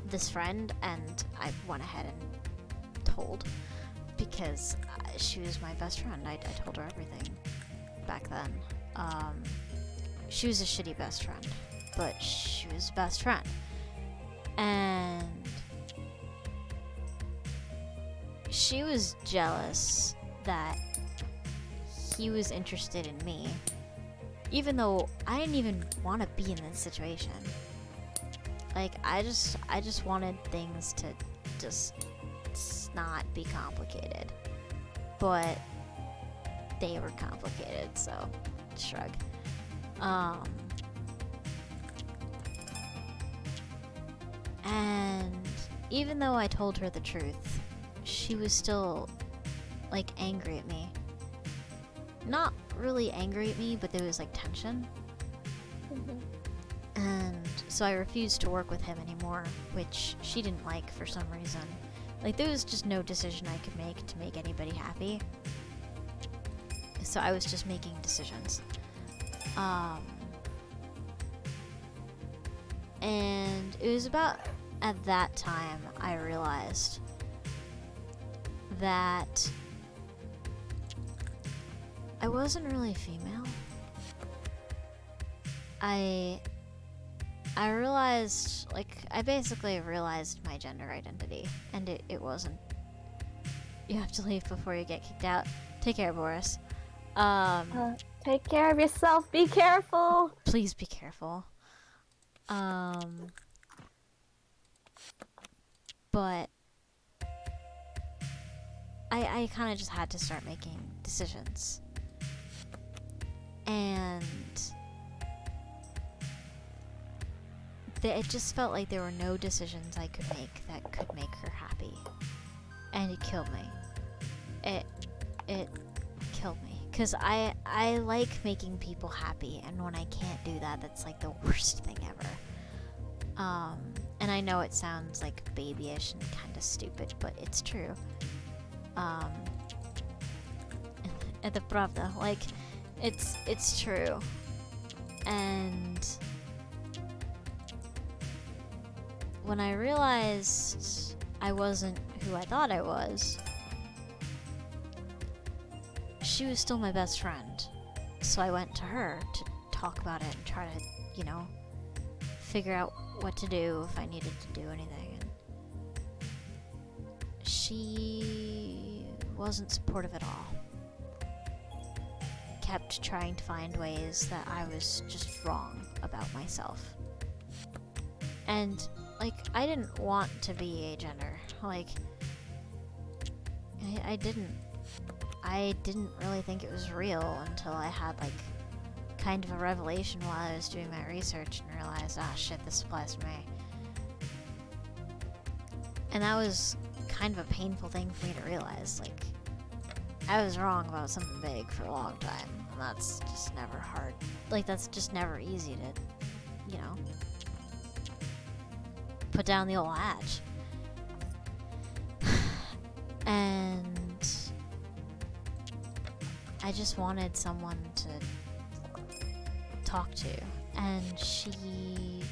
this friend, and I went ahead and told, because she was my best friend. I told her everything back then. She was a shitty best friend, but she was a best friend. And she was jealous that he was interested in me, even though I didn't even want to be in this situation. Like, I just wanted things to just not be complicated. But they were complicated, so shrug. And even though I told her the truth, she was still, like, angry at me. Not really angry at me, but there was, like, tension. And so I refused to work with him anymore, which she didn't like for some reason. Like, there was just no decision I could make to make anybody happy. So I was just making decisions. And it was about at that time I realized that I wasn't really female. I I realized, like, I basically realized my gender identity, and it wasn't. You have to leave before you get kicked out. Take care, Boris. Take care of yourself. Be careful. Please be careful. But I kind of just had to start making decisions. And it just felt like there were no decisions I could make that could make her happy. And it killed me. It killed me. Because I like making people happy, and when I can't do that, that's like the worst thing ever. And I know it sounds like babyish and kind of stupid, but it's true. Это правда. Like, it's true. And when I realized I wasn't who I thought I was, she was still my best friend. So I went to her to talk about it and try to, you know, figure out what to do if I needed to do anything. And she wasn't supportive at all. Kept trying to find ways that I was just wrong about myself. And, like, I didn't want to be agender. Like, I didn't really think it was real until I had, like, kind of a revelation while I was doing my research and realized, ah, shit, this applies to me. And that was kind of a painful thing for me to realize. Like, I was wrong about something big for a long time, and that's just never hard. Like, that's just never easy to, you know, put down the old hatch. And I just wanted someone to talk to, and she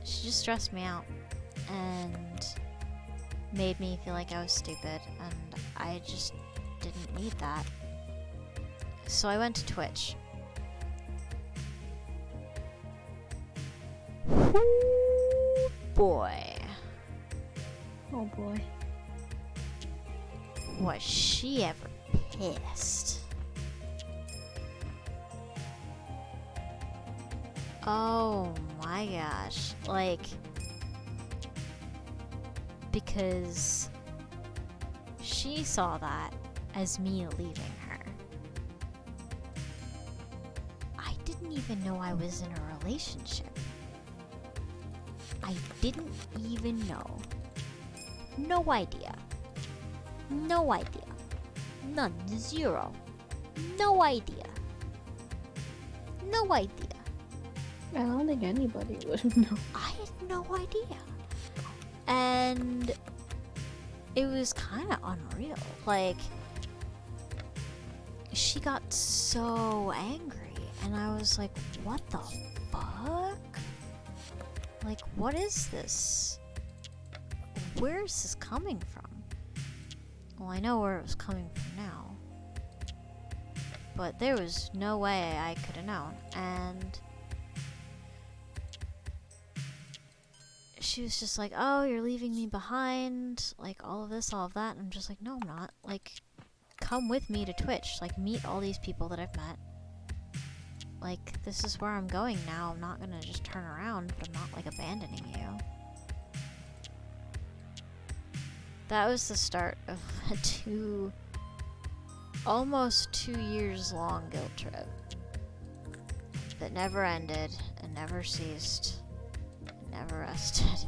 just stressed me out and made me feel like I was stupid, and I just didn't need that. So I went to Twitch. Boy. Oh boy. Was she ever pissed? Oh my gosh. Like, because she saw that as me leaving her. I didn't even know I was in a relationship. I didn't even know. No idea. No idea. None. Zero. No idea. No idea. I don't think anybody would know. I had no idea. And it was kind of unreal. Like, she got so angry, and I was like, what the fuck? Like, what is this? Where is this coming from? Well, I know where it was coming from now. But there was no way I could have known. And she was just like, oh, you're leaving me behind. Like, all of this, all of that. And I'm just like, no, I'm not. Like, come with me to Twitch. Like, meet all these people that I've met. Like, this is where I'm going now. I'm not gonna just turn around, but I'm not, like, abandoning you. That was the start of a almost 2 years long guilt trip that never ended and never ceased and never rested.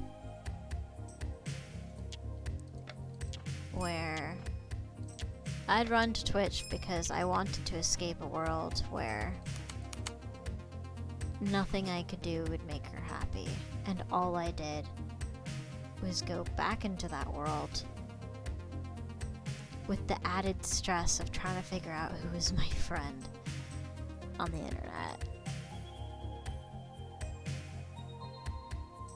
Where I'd run to Twitch because I wanted to escape a world where nothing I could do would make her happy, and all I did was go back into that world with the added stress of trying to figure out who was my friend on the internet.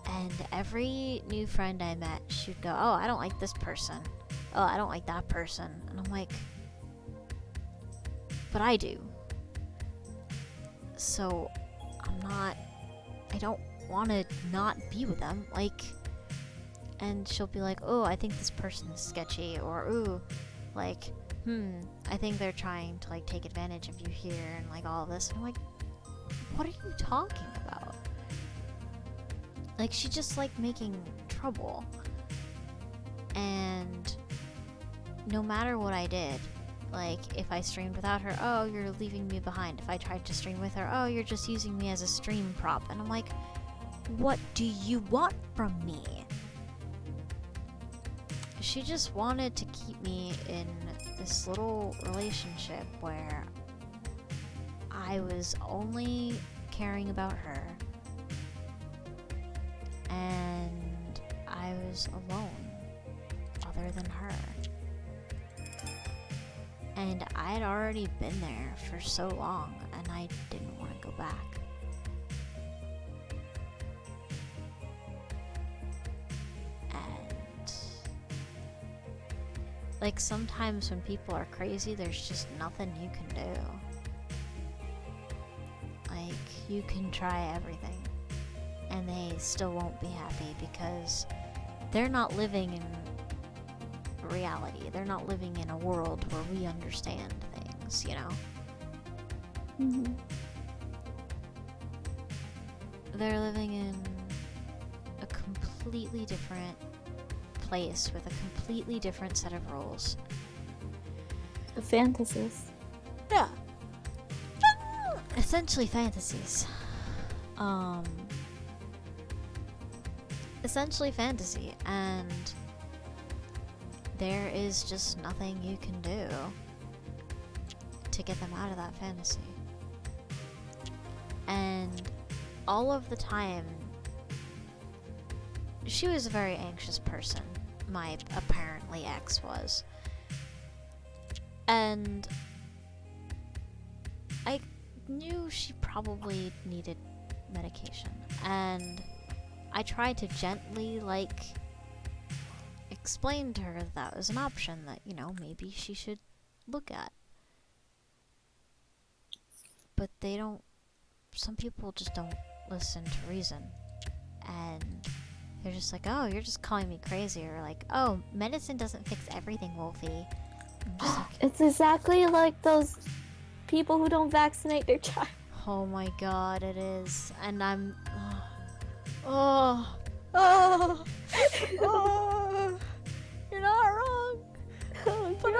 And every new friend I met, she'd go, oh, I don't like this person. Oh, I don't like that person. And I'm like, but I do. So I'm not I don't want to not be with them. Like, and she'll be like, oh, I think this person is sketchy, or ooh, like, I think they're trying to like take advantage of you here, and like all of this. And I'm like, what are you talking about? Like, she just like making trouble. And no matter what I did, like, if I streamed without her, oh, you're leaving me behind. If I tried to stream with her, oh, you're just using me as a stream prop. And I'm like, what do you want from me? She just wanted to keep me in this little relationship where I was only caring about her and I was alone other than her. And I'd already been there for so long and I didn't want to go back. And like, sometimes when people are crazy, there's just nothing you can do. Like, you can try everything and they still won't be happy because they're not living in reality. They're not living in a world where we understand things, you know? Mm-hmm. They're living in a completely different place with a completely different set of rules. The fantasies. Yeah. Essentially fantasies. Essentially fantasy, and there is just nothing you can do to get them out of that fantasy. And all of the time, she was a very anxious person, my apparently ex was. And I knew she probably needed medication, and I tried to gently, like, explain to her that was an option that, you know, maybe she should look at. But they don't, some people just don't listen to reason. And they're just like, oh, you're just calling me crazy, or like, oh, medicine doesn't fix everything, Wolfie. I'm just like, It's exactly like those people who don't vaccinate their child. oh my god, it is. And I'm, you're not wrong. But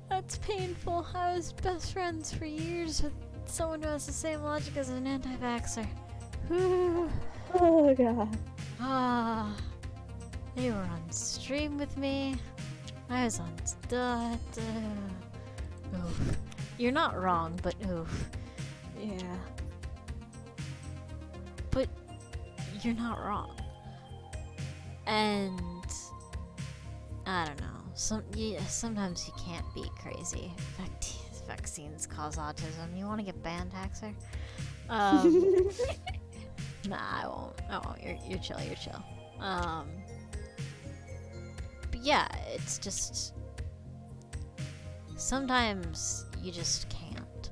that's painful. I was best friends for years with someone who has the same logic as an anti-vaxxer. Oh god. They were on stream with me. I was on oof. You're not wrong, but oof. Yeah. But you're not wrong. And I don't know. Sometimes you can't be crazy. Vaccines cause autism. You want to get banned, Haxer? Nah, I won't. You're chill. You're chill. But yeah, it's just sometimes you just can't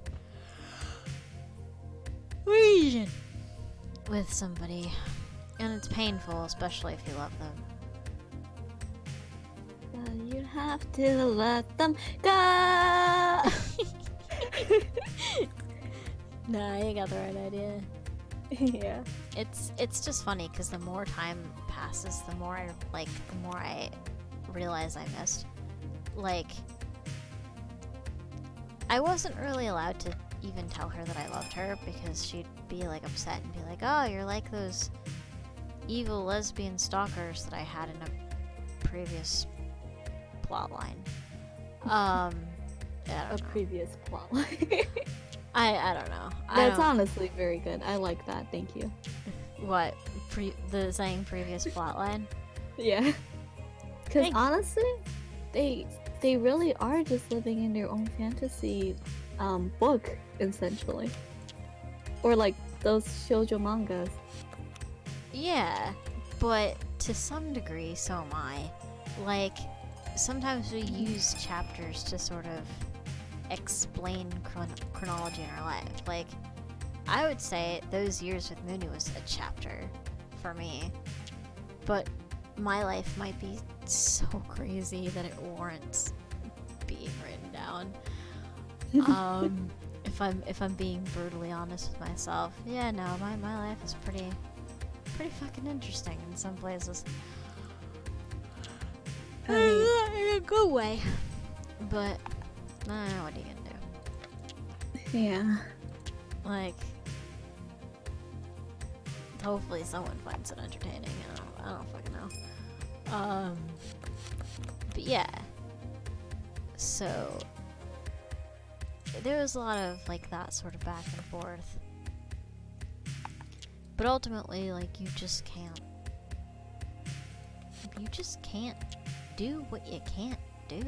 reason with somebody, and it's painful, especially if you love them. You have to let them go. Nah, you got the right idea. Yeah. It's just funny because the more time passes, the more I realize I missed. Like, I wasn't really allowed to even tell her that I loved her because she'd be like upset and be like, oh, you're like those evil lesbian stalkers that I had in a previous plotline. I don't know. Previous plotline. I don't know. That's honestly very good. I like that. Thank you. What? The saying previous plotline? Yeah. Because honestly, they really are just living in their own fantasy book, essentially. Or like those shoujo mangas. Yeah, but to some degree, so am I. Like, sometimes we use chapters to sort of explain chronology in our life. Like, I would say those years with Mooney was a chapter for me. But my life might be so crazy that it warrants being written down. If I'm being brutally honest with myself, yeah, no, my life is pretty fucking interesting in some places. In a good way, but what are you gonna do? Yeah. Like, hopefully someone finds it entertaining. I don't fucking know. But yeah. So there was a lot of like that sort of back and forth. But ultimately, like, you just can't do what you can't do.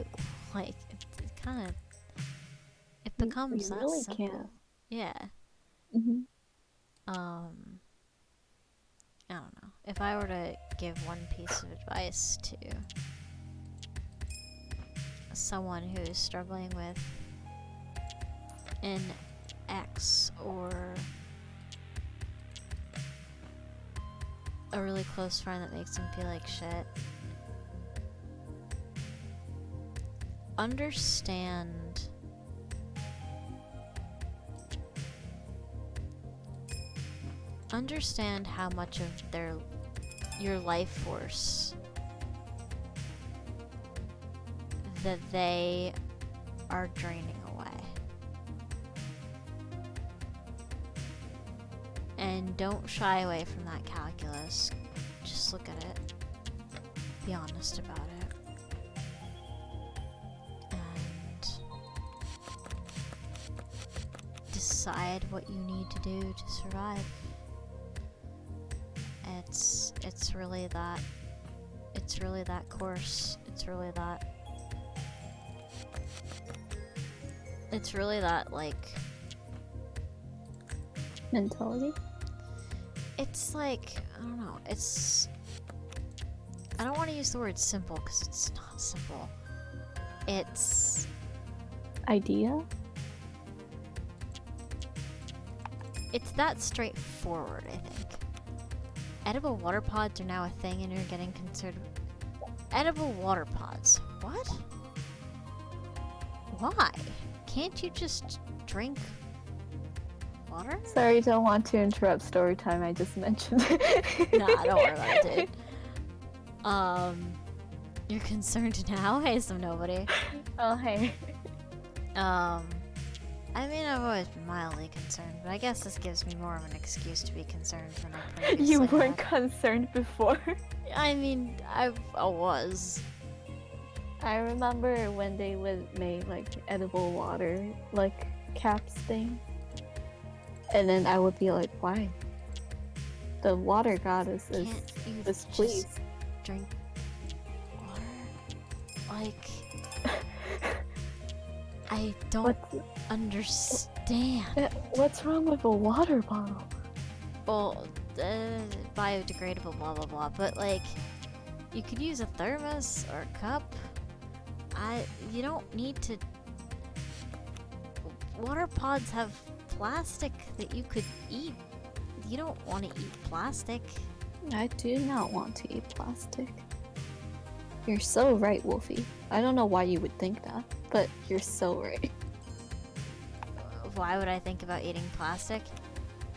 Like, it kind of, it becomes you that really simple. can't. Yeah. Mm-hmm. I don't know. If I were to give one piece of advice to someone who is struggling with an ex or a really close friend that makes them feel like shit, understand how much of your life force that they are draining away. And don't shy away from that calculus. Just look at it. Be honest about it. And decide what you need to do to survive. It's really that course. It's really that like Mentality? it's like, I don't know, I don't want to use the word simple because it's not simple. It's Idea? It's that straightforward, I think. Edible water pods are now a thing and you're getting concerned. Edible water pods? What? Why? Can't you just drink water? Sorry, don't want to interrupt story time. I just mentioned it. Nah, don't worry about it, dude. You're concerned now? Hey, some nobody. Oh, hey. I mean, I've always been mildly concerned, but I guess this gives me more of an excuse to be concerned than I previously You weren't had. concerned before. I mean, I was. I remember when they would make like edible water, like caps thing. And then I would be like, why? The water goddess is Can't you displeased. just drink water? Like, I don't understand. What's wrong with a water bottle? Well, biodegradable, blah blah blah. But like, you could use a thermos or a cup. You don't need to. Water pods have plastic that you could eat. You don't want to eat plastic. I do not want to eat plastic. You're so right, Wolfie. I don't know why you would think that, but you're so right. Why would I think about eating plastic?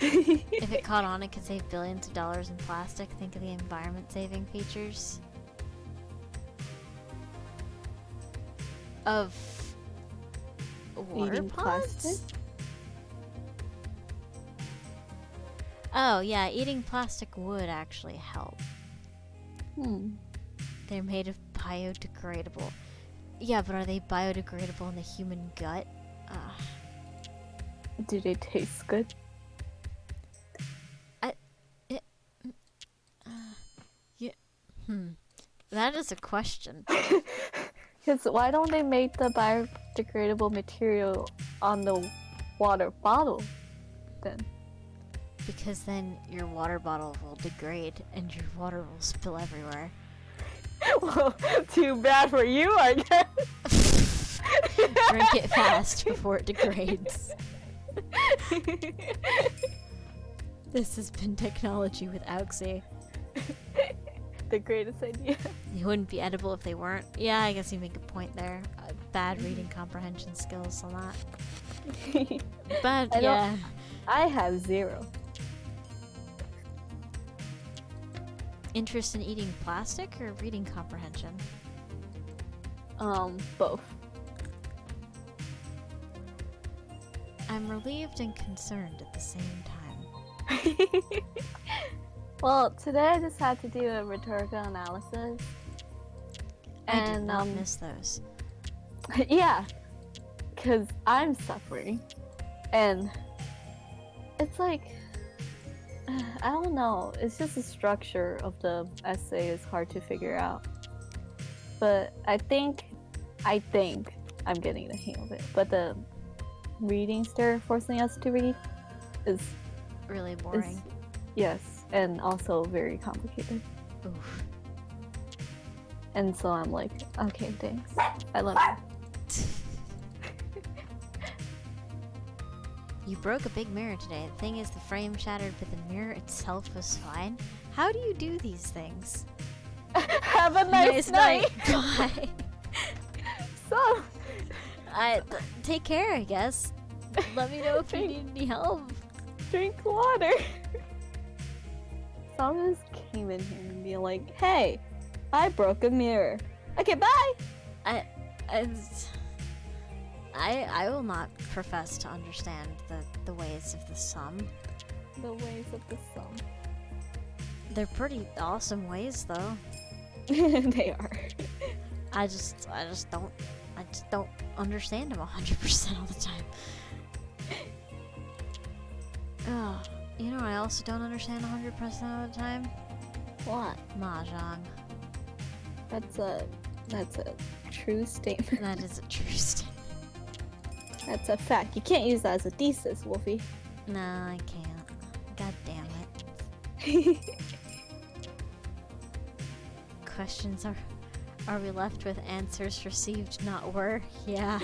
If it caught on, it could save billions of dollars in plastic. Think of the environment-saving features of water Eating pods. plastic? Oh yeah, eating plastic would actually help. They're made of biodegradable. Yeah, but are they biodegradable in the human gut? Do they taste good? That is a question. Because why don't they make the biodegradable material on the water bottle then? Because then your water bottle will degrade and your water will spill everywhere. Well, too bad for you, I guess. Drink it fast before it degrades. This has been Technology with Auxie. The greatest idea. They wouldn't be edible if they weren't. Yeah, I guess you make a point there. Bad reading comprehension skills a lot. But I don't- yeah. I have 0. Interest in eating plastic or reading comprehension? Both. I'm relieved and concerned at the same time. Well, today I just had to do a rhetorical analysis. I did And not miss those. yeah, because I'm suffering, and it's like I don't know. It's just the structure of the essay is hard to figure out. But I think I'm getting the hang of it. But the readings they're forcing us to read is Really boring. yes, and also very complicated. Oof. And so I'm like, okay, thanks. I love you. You broke a big mirror today. The thing is, the frame shattered, but the mirror itself was fine. How do you do these things? Have a nice night. Bye. So, Take care, I guess. Let me know if you need any help. drink water. Someone just came in here and be like, hey, I broke a mirror. Okay, bye. I will not profess to understand the ways of the sum. The ways of the sun. They're pretty awesome ways, though. They are. I just don't understand them 100% all the time. Oh, you know, I also don't understand 100% of the time. What? Mahjong. That's a true statement. That is a true statement. That's a fact. You can't use that as a thesis, Wolfie. No, I can't. God damn it. Questions are we left with answers received, not were? Yeah.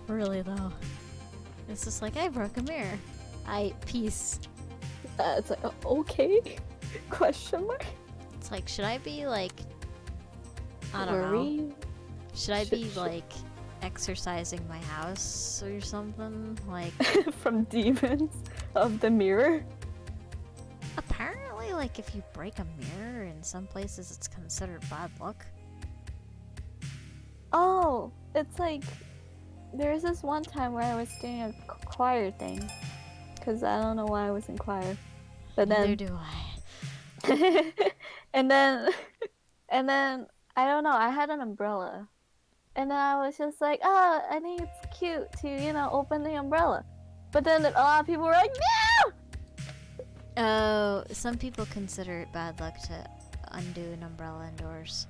Really though. It's just like I broke a mirror. Peace. It's like, okay? Question mark? It's like, should I be like, I don't know. Worry? Should I be like exercising my house or something? Like, From demons of the mirror? apparently, like if you break a mirror in some places, it's considered bad luck. Oh, it's like there's this one time where I was doing a choir thing, because I don't know why I was in choir, but Neither then do I. and then I don't know, I had an umbrella, and then I was just like, oh, I think it's cute to open the umbrella, but then a lot of people were like, no. Oh, some people consider it bad luck to undo an umbrella indoors.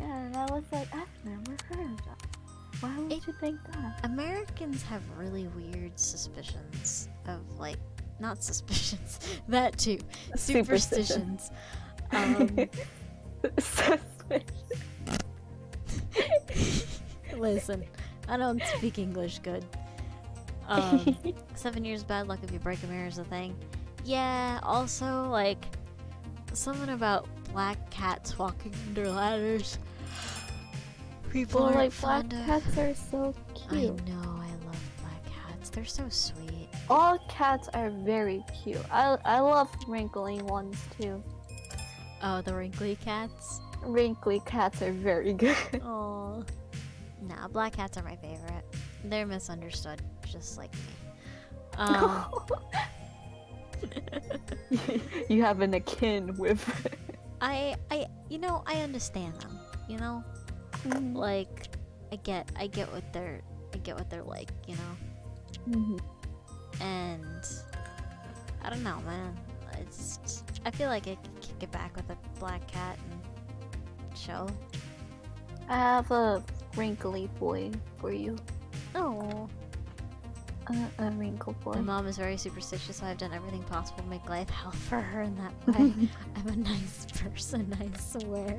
Yeah, and I was like, I've never heard of that. Why would you think that? Americans have really weird suspicions of, like, not suspicions, that too, superstitions. Listen, I don't speak English good. 7 years bad luck if you break a mirror is a thing. Yeah, also, like, something about black cats walking under ladders. People Well, are like black fond of. cats are so I cute. know, I love black cats. They're so sweet. All cats are very cute. I love wrinkly ones too. Oh, the wrinkly cats? Wrinkly cats are very good. Oh. Nah, black cats are my favorite. They're misunderstood, just like me. You have an akin with. I understand them, you know? Like, I get what they're like, you know? Mhm. And I don't know, man. I feel like I could kick it back with a black cat and chill. I have a wrinkly boy for you. Oh. A wrinkle boy. My mom is very superstitious, so I've done everything possible to make life hell for her in that way. I'm a nice person, I swear.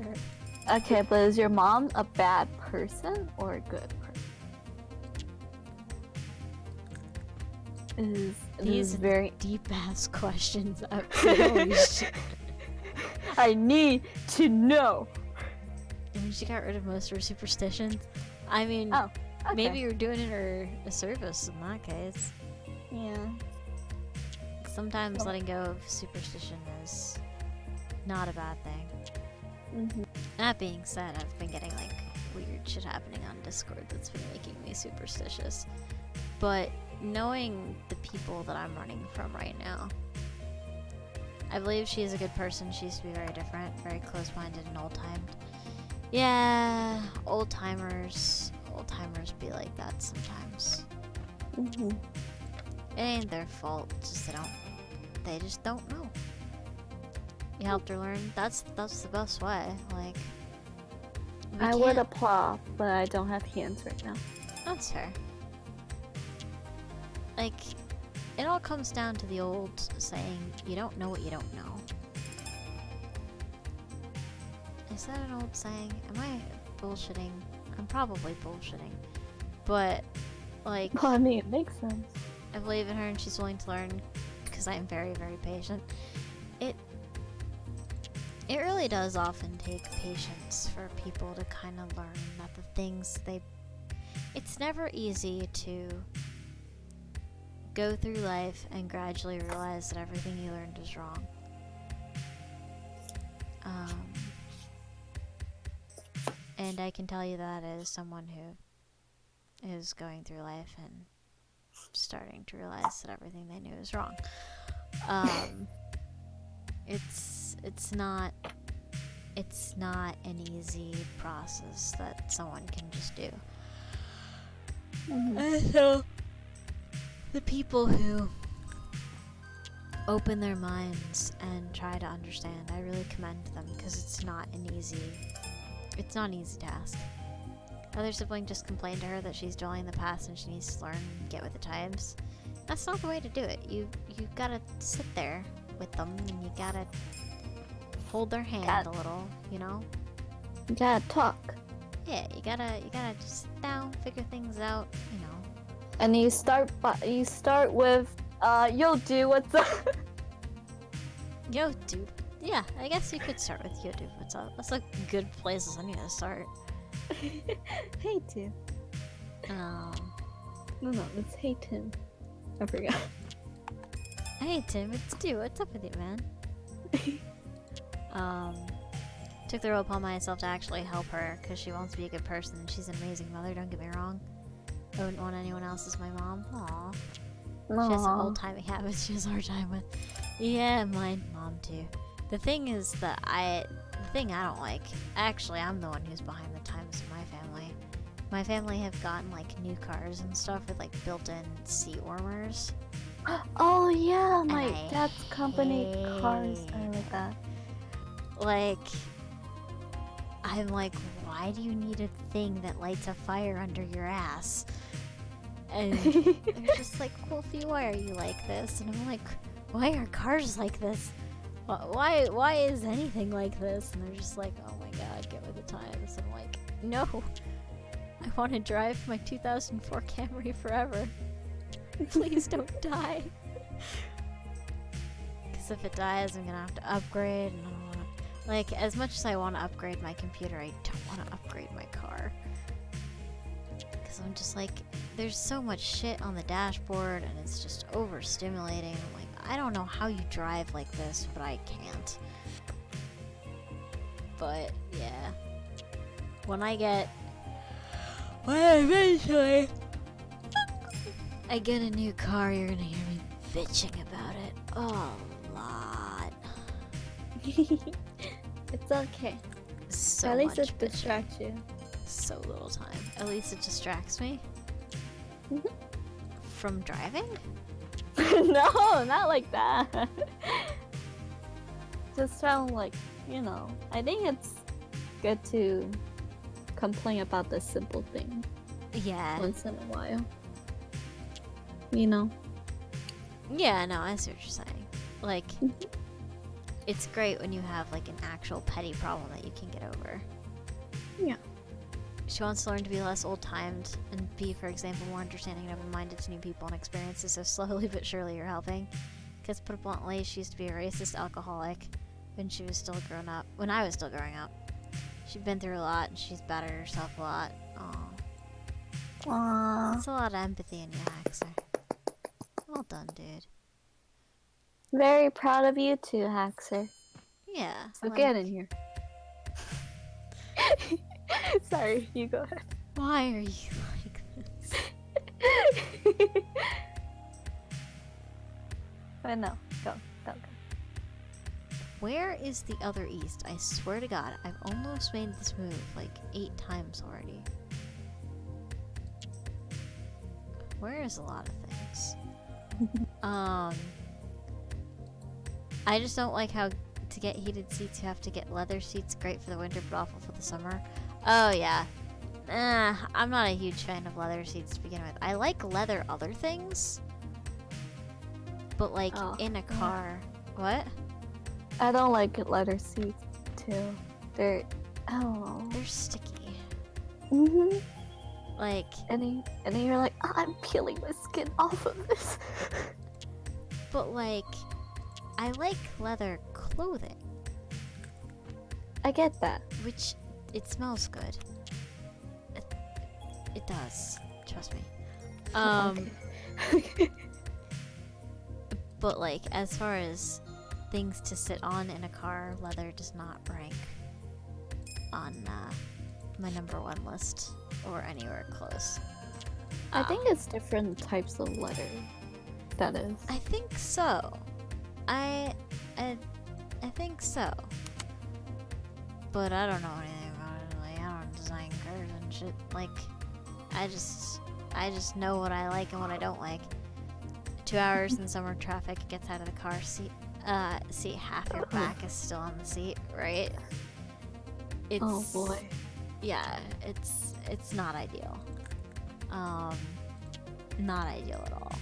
Okay, but is your mom a bad person or a good person? is These very. deep ass questions. Holy shit. I need to know. I mean, she got rid of most of her superstitions. I mean, Oh, okay. maybe you're doing her a service in that case. Yeah. Sometimes Well- letting go of superstition is not a bad thing. Mhm. That being said, I've been getting like weird shit happening on Discord that's been making me superstitious. But knowing the people that I'm running from right now, I believe she is a good person. She used to be very different, very close-minded and old-timed. Yeah, old-timers be like that sometimes. Mhm. It ain't their fault, just they just don't know. You helped her learn. That's the best way. Like, we I would can't- applaud, but I don't have hands right now. That's fair. Like, it all comes down to the old saying, you don't know what you don't know. Is that an old saying? Am I bullshitting? I'm probably bullshitting. But, like, Well, I mean, it makes sense. I believe in her and she's willing to learn because I am very, very patient. It really does often take patience for people to kind of learn that the things it's never easy to go through life and gradually realize that everything you learned is wrong. And I can tell you that as someone who is going through life and starting to realize that everything they knew is wrong. It's not an easy process that someone can just do. And so the people who open their minds and try to understand, I really commend them because it's not an easy task. Other sibling just complained to her that she's dwelling in the past and she needs to learn and get with the times. That's not the way to do it. You gotta sit there with them and you gotta hold their hand a little, you know? You gotta talk. Yeah, you gotta just sit down, figure things out, you know. And you start with, yo, dude, what's up? Yo, dude. Yeah, I guess you could start with yo, dude, what's up? That's a good place I need to start. Hey, Tim. No, it's hey, Tim. I forgot. Hey, Tim, it's Stu. What's up with you, man? Took the role upon myself to actually help her because she wants to be a good person. She's an amazing mother, don't get me wrong. I wouldn't want anyone else as my mom. Aww. She has some old-timey habits she has a hard time with. Yeah, my mom too. The thing is that the thing I don't like, actually I'm the one who's behind the times in my family. My family have gotten like new cars and stuff with like built-in seat warmers. Oh yeah, my I dad's company cars hate are like that. Like, I'm like, why do you need a thing that lights a fire under your ass? And they're just like, Wolfie, why are you like this? And I'm like, why are cars like this? Why is anything like this? And they're just like, oh my god, get with the times. And I'm like, no, I want to drive my 2004 Camry forever. Please don't die. Because if it dies, I'm gonna have to upgrade, and I don't wanna... Like, as much as I want to upgrade my computer, I don't want to upgrade my car. Because I'm just like, there's so much shit on the dashboard, and it's just overstimulating. I'm like, I don't know how you drive like this, but I can't. But, yeah. When eventually I get a new car, you're gonna hear me bitching about it a lot. It's okay. So At least much it bitching. distracts you. So little time. At least it distracts me. Mhm. From driving? No, not like that. Just sound like, I think it's good to complain about the simple thing Yeah. once in a while. You know? Yeah, no, I see what you're saying. Like, Mhm. it's great when you have like an actual petty problem that you can get over. Yeah. She wants to learn to be less old-timed and be, for example, more understanding and open-minded to new people and experiences, so slowly but surely you're helping. Because put it bluntly, she used to be a racist alcoholic when she was still grown up. When I was still growing up. She'd been through a lot, and she's battered herself a lot. Aw. Aww. That's a lot of empathy in you, Haxer. Well done, dude. Very proud of you too, Haxer. Yeah. So get in here. Sorry, you go ahead. Why are you like this? But no, go. Where is the other east? I swear to God, I've almost made this move like 8 times already. Where is a lot of things? I just don't like how to get heated seats you have to get leather seats. Great for the winter, but awful for the summer. Oh yeah. I'm not a huge fan of leather seats to begin with. I like leather other things, but like in a car. What? I don't like leather seats too. They're, I don't know. They're sticky. Mhm. Like, And then you're like, oh, I'm peeling my skin off of this. but like, I like leather clothing, I get that. which it smells good. It does. Trust me. Okay. But like, as far as things to sit on in a car, leather does not rank on my #1 list or anywhere close. I think it's different types of leather. That is. I think so. I think so. But I don't know anything about it. Like, I don't design cars and shit. Like, I just know what I like and what I don't like. 2 hours in summer traffic, gets out of the car seat. See, half your back is still on the seat, right? It's, Oh boy. Yeah, it's not ideal. Not ideal at all.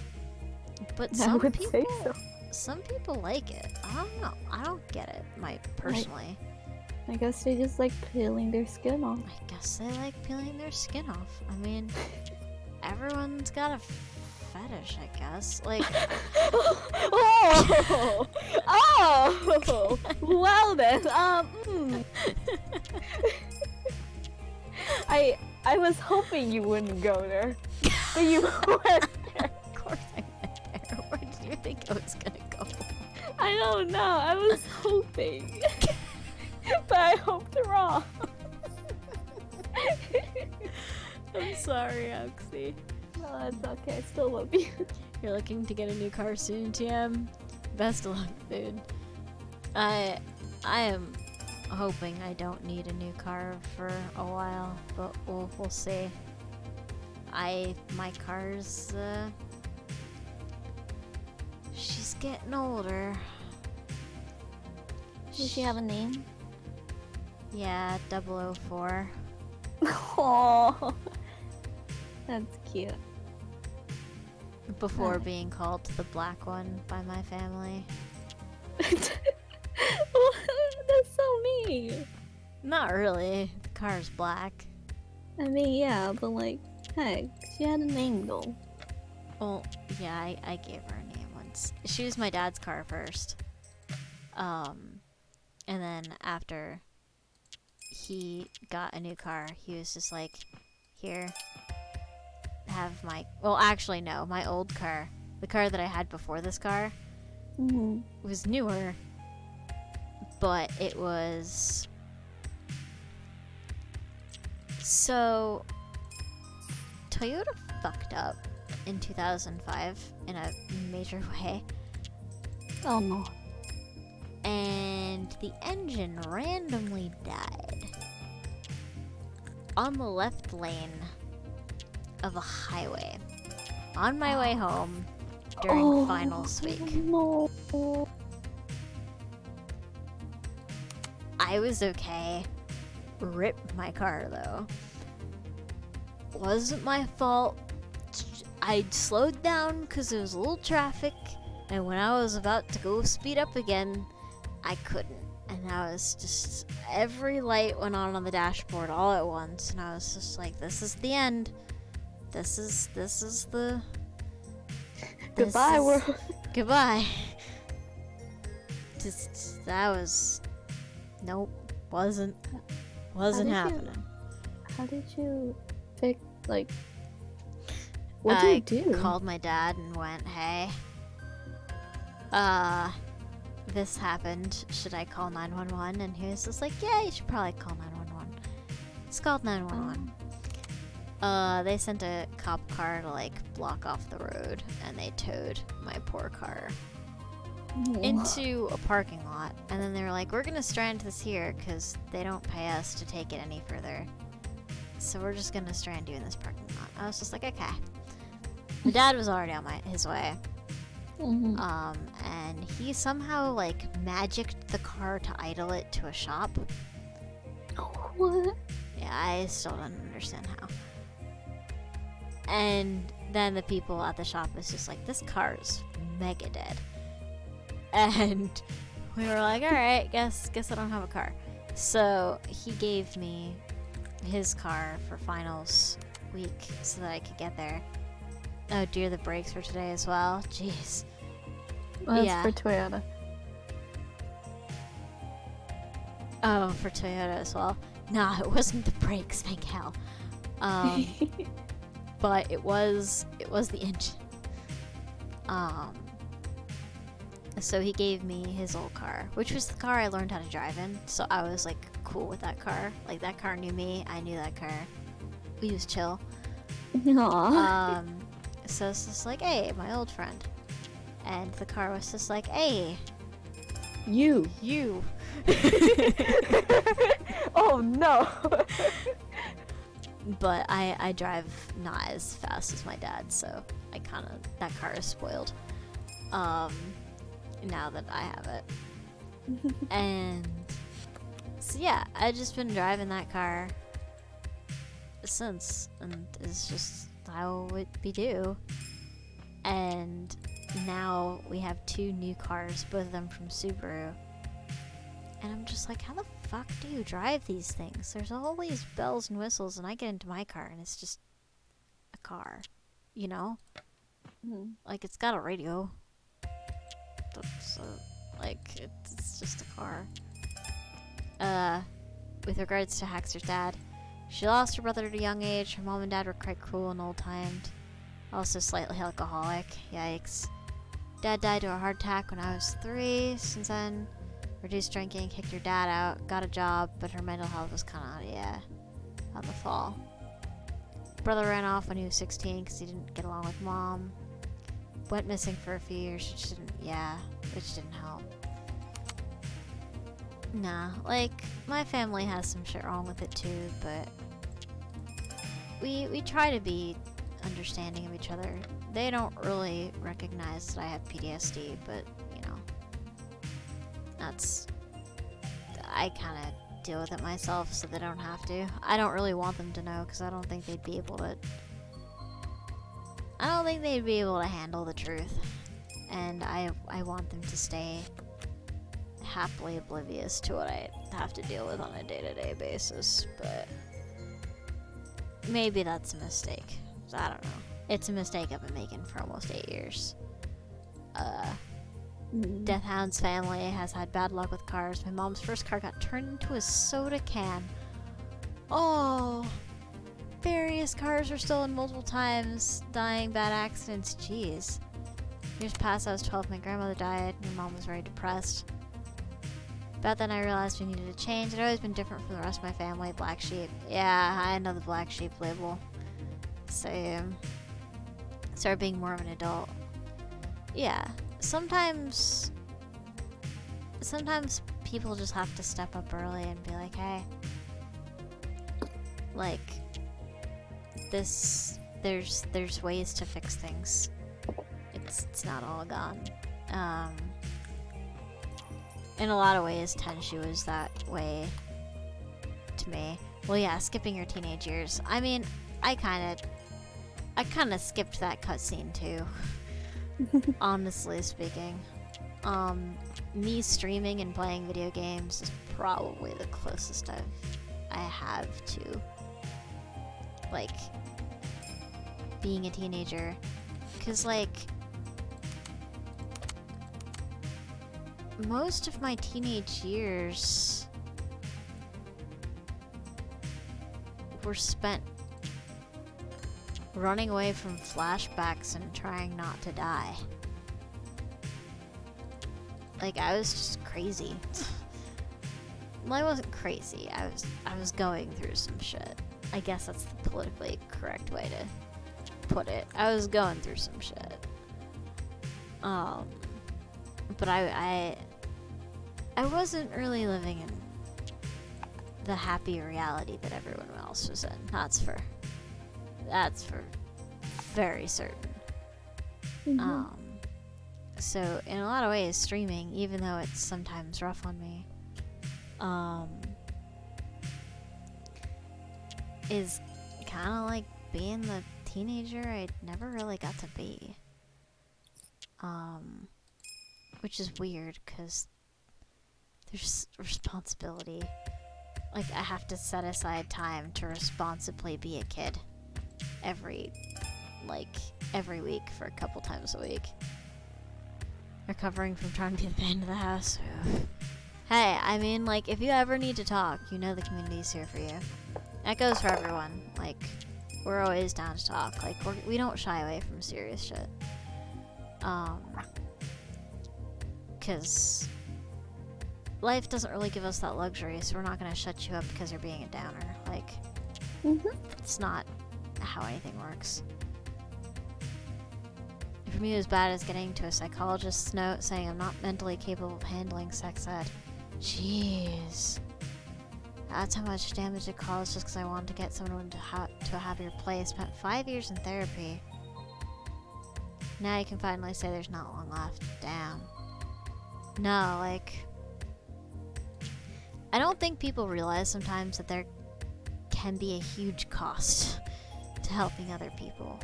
But I some would people, say so. some people like it. I don't know. I don't get it, personally. I guess they just like peeling their skin off. I guess they like peeling their skin off. I mean, everyone's got a fetish, I guess. Like, oh, oh, well then. I was hoping you wouldn't go there, but you went there. of course I went there. Where did you think I was gonna go? I don't know. I was hoping, but I hoped wrong. I'm sorry, Oxy. No, it's okay. I still love you. You're looking to get a new car soon, TM? Best of luck, dude. I am hoping I don't need a new car for a while, but we'll see. My car's she's getting older. Does she have a name? Yeah, 004. Oh, that's cute. Before Nice. being called the black one by my family. That's so mean. Not really. The car's black. I mean, yeah, but like, heck, she had a name though. Well, yeah, I gave her a name once. She was my dad's car first. And then after he got a new car, he was just like, here, have my... Well, actually, no, my old car. The car that I had before this car Mm-hmm. was newer, but it was... So, Toyota fucked up in 2005 in a major way, Oh no. and the engine randomly died on the left lane of a highway on my way home during finals week. No. I was okay. Rip my car though. Wasn't my fault. I slowed down because there was a little traffic, and when I was about to go speed up again, I couldn't. And I was just, every light went on the dashboard all at once, and I was just like, this is the end. This is the... Goodbye, world. Goodbye. That was... Nope. Wasn't happening. How did you pick, like... What did you do? I called my dad and went, hey, this happened. Should I call 911? And he was just like, yeah, you should probably call 911. It's called 911. They sent a cop car to, like, block off the road, and they towed my poor car into a parking lot. And then they were like, we're gonna strand this here because they don't pay us to take it any further. So we're just gonna strand you in this parking lot. I was just like, okay. My dad was already on his way. And he somehow, like, magicked the car to idle it to a shop. What? Yeah, I still don't understand how. And then the people at the shop was just like, this car is mega dead. And we were like, alright, guess I don't have a car. So he gave me his car for finals week so that I could get there. Oh dear, the brakes for today as well. Jeez. Well, that's Yeah. for Toyota. Oh, for Toyota as well. Nah, it wasn't the brakes, thank hell. But it was the engine. So he gave me his old car, which was the car I learned how to drive in. So I was like cool with that car. Like that car knew me, I knew that car. We was chill. Aww. So it's just like, hey, my old friend. And the car was just like, hey, You. Oh no. But I drive not as fast as my dad, so that car is spoiled. Now that I have it. And so yeah, I've just been driving that car since, and it's just how it be do. And now we have 2 new cars, both of them from Subaru. And I'm just like, how the fuck do you drive these things? There's all these bells and whistles, and I get into my car, and it's just a car, you know? Like, it's got a radio. So, like, it's just a car. With regards to Haxter's dad, she lost her brother at a young age. Her mom and dad were quite cruel and old-timed. Also slightly alcoholic. Yikes. Dad died to a heart attack when I was 3. Since then, reduced drinking, kicked her dad out, got a job, but her mental health was kinda, on the fall. Brother ran off when he was 16 because he didn't get along with mom. Went missing for a few years, which didn't help. Nah, like, my family has some shit wrong with it too, but we try to be understanding of each other. They don't really recognize that I have PTSD, but, I kind of deal with it myself so they don't have to. I don't really want them to know because I don't think they'd be able to handle the truth. And I want them to stay happily oblivious to what I have to deal with on a day-to-day basis, but maybe that's a mistake. I don't know. It's a mistake I've been making for almost 8 years. Deathhound's family has had bad luck with cars. My mom's first car got turned into a soda can. Oh, various cars were stolen multiple times, dying, bad accidents. Jeez. Years passed, I was 12, my grandmother died, my mom was very depressed. About then I realized we needed a change. I'd always been different from the rest of my family. Black sheep. Yeah, I know the black sheep label. Same. Started being more of an adult. Yeah. Sometimes people just have to step up early and be like, hey, like, there's ways to fix things. It's not all gone. In a lot of ways, Tenshi was that way to me. Well, yeah, skipping your teenage years. I mean, I kind of skipped that cutscene too. Honestly speaking, Me streaming and playing video games is probably the closest I have to, like, being a teenager. 'Cause, like, most of my teenage years were spent running away from flashbacks and trying not to die. Like, I was just crazy. Well, I wasn't crazy. I was going through some shit. I guess that's the politically correct way to put it. I was going through some shit. But I wasn't really living in the happy reality that everyone else was in. That's for very certain. So in a lot of ways, streaming, even though it's sometimes rough on me, is kind of like being the teenager I never really got to be. Which is weird, because there's responsibility. Like, I have to set aside time to responsibly be a kid every week for a couple times a week. Recovering from trying to be the man of the house. Hey, I mean, like, if you ever need to talk, you know the community's here for you. That goes for everyone. Like, we're always down to talk. Like, we don't shy away from serious shit. 'Cause life doesn't really give us that luxury, so we're not gonna shut you up because you're being a downer. Like, it's not how anything works. For me, it was bad as getting to a psychologist's note saying I'm not mentally capable of handling sex ed. Jeez. That's how much damage it caused just because I wanted to get someone to a happier place. Spent 5 years in therapy. Now you can finally say there's not long left. Damn. No, like, I don't think people realize sometimes that there can be a huge cost to helping other people.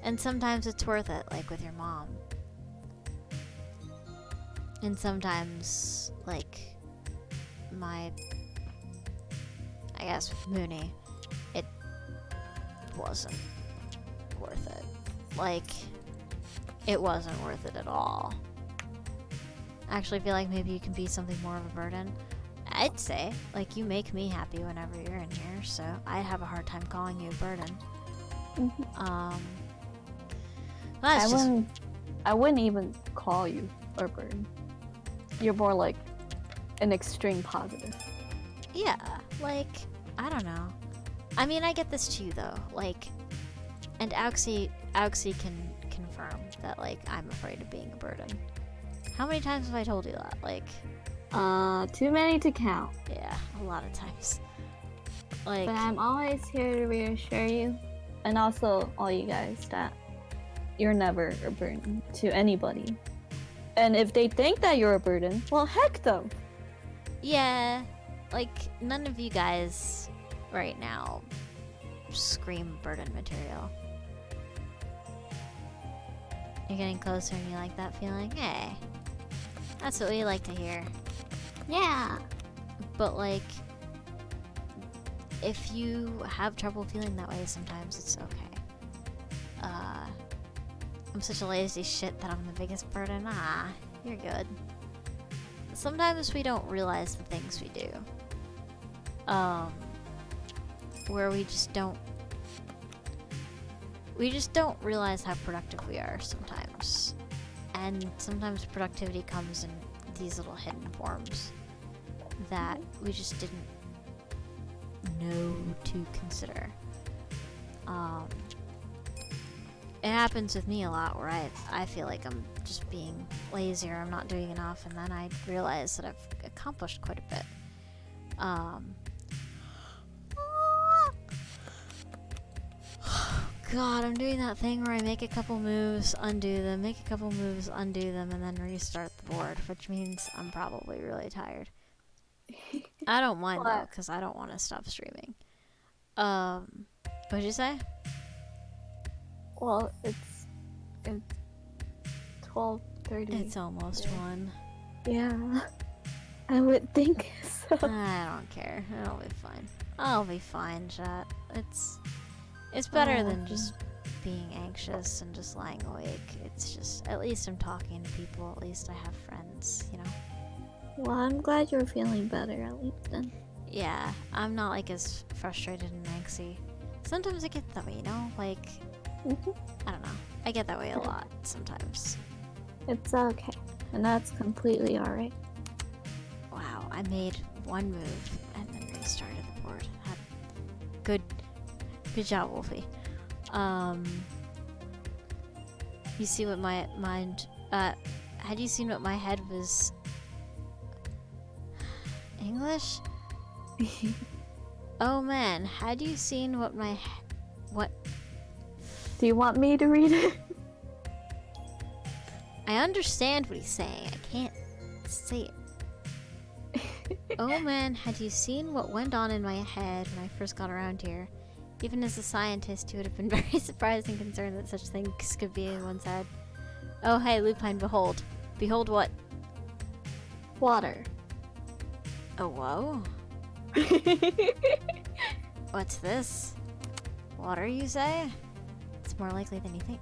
And sometimes it's worth it, like with your mom. And sometimes, like, I guess with Mooney, it wasn't worth it. Like, it wasn't worth it at all. I actually feel like maybe you can be something more of a burden. I'd say, like, you make me happy whenever you're in here, so I'd have a hard time calling you a burden. I wouldn't even call you a burden. You're more like an extreme positive. Yeah, like, I don't know. I mean, I get this too, though. Like, and Auxie can confirm that, like, I'm afraid of being a burden. How many times have I told you that? Like, too many to count. yeah, a lot of times. Like, But I'm always here to reassure you, and also all you guys, that you're never a burden to anybody. And if they think that you're a burden, well, heck them. yeah, like, none of you guys right now scream burden material. You're getting closer and you like that feeling? Hey, that's what we like to hear. Yeah. But, like, if you have trouble feeling that way sometimes, it's okay. I'm such a lazy shit that I'm the biggest burden. You're good. Sometimes we don't realize the things we do. Where we just don't realize how productive we are sometimes. And sometimes productivity comes in these little hidden forms that we just didn't know to consider. It happens with me a lot where I feel like I'm just being lazy or I'm not doing enough, and then I realize that I've accomplished quite a bit. God, I'm doing that thing where I make a couple moves, undo them, make a couple moves, undo them, and then restart the board, which means I'm probably really tired. I don't mind though, because I don't want to stop streaming. What'd you say? Well, it's 12 30. It's almost Yeah. 1. Yeah. I would think so. I don't care. I'll be fine. I'll be fine, chat. It's better than Okay. just being anxious and just lying awake. It's just, at least I'm talking to people. At least I have friends, you know? Well, I'm glad you're feeling better at least then. Yeah, I'm not like as frustrated and anxious. Sometimes I get that way, you know? Like, Mhm. I don't know. I get that way a lot sometimes. It's okay. And that's completely alright. Wow, I made one move and then restarted the board. Good job, Wolfie. You see what my mind, had you seen what my head was? English? Oh man, had you seen what my, what? Do you want me to read it? I understand what he's saying, I can't say it. Oh man, had you seen what went on in my head when I first got around here? Even as a scientist, you would have been very surprised and concerned that such things could be in one's head. Oh hey, Lupine, behold. Behold what? Water. Oh whoa? What's this? Water, you say? It's more likely than you think.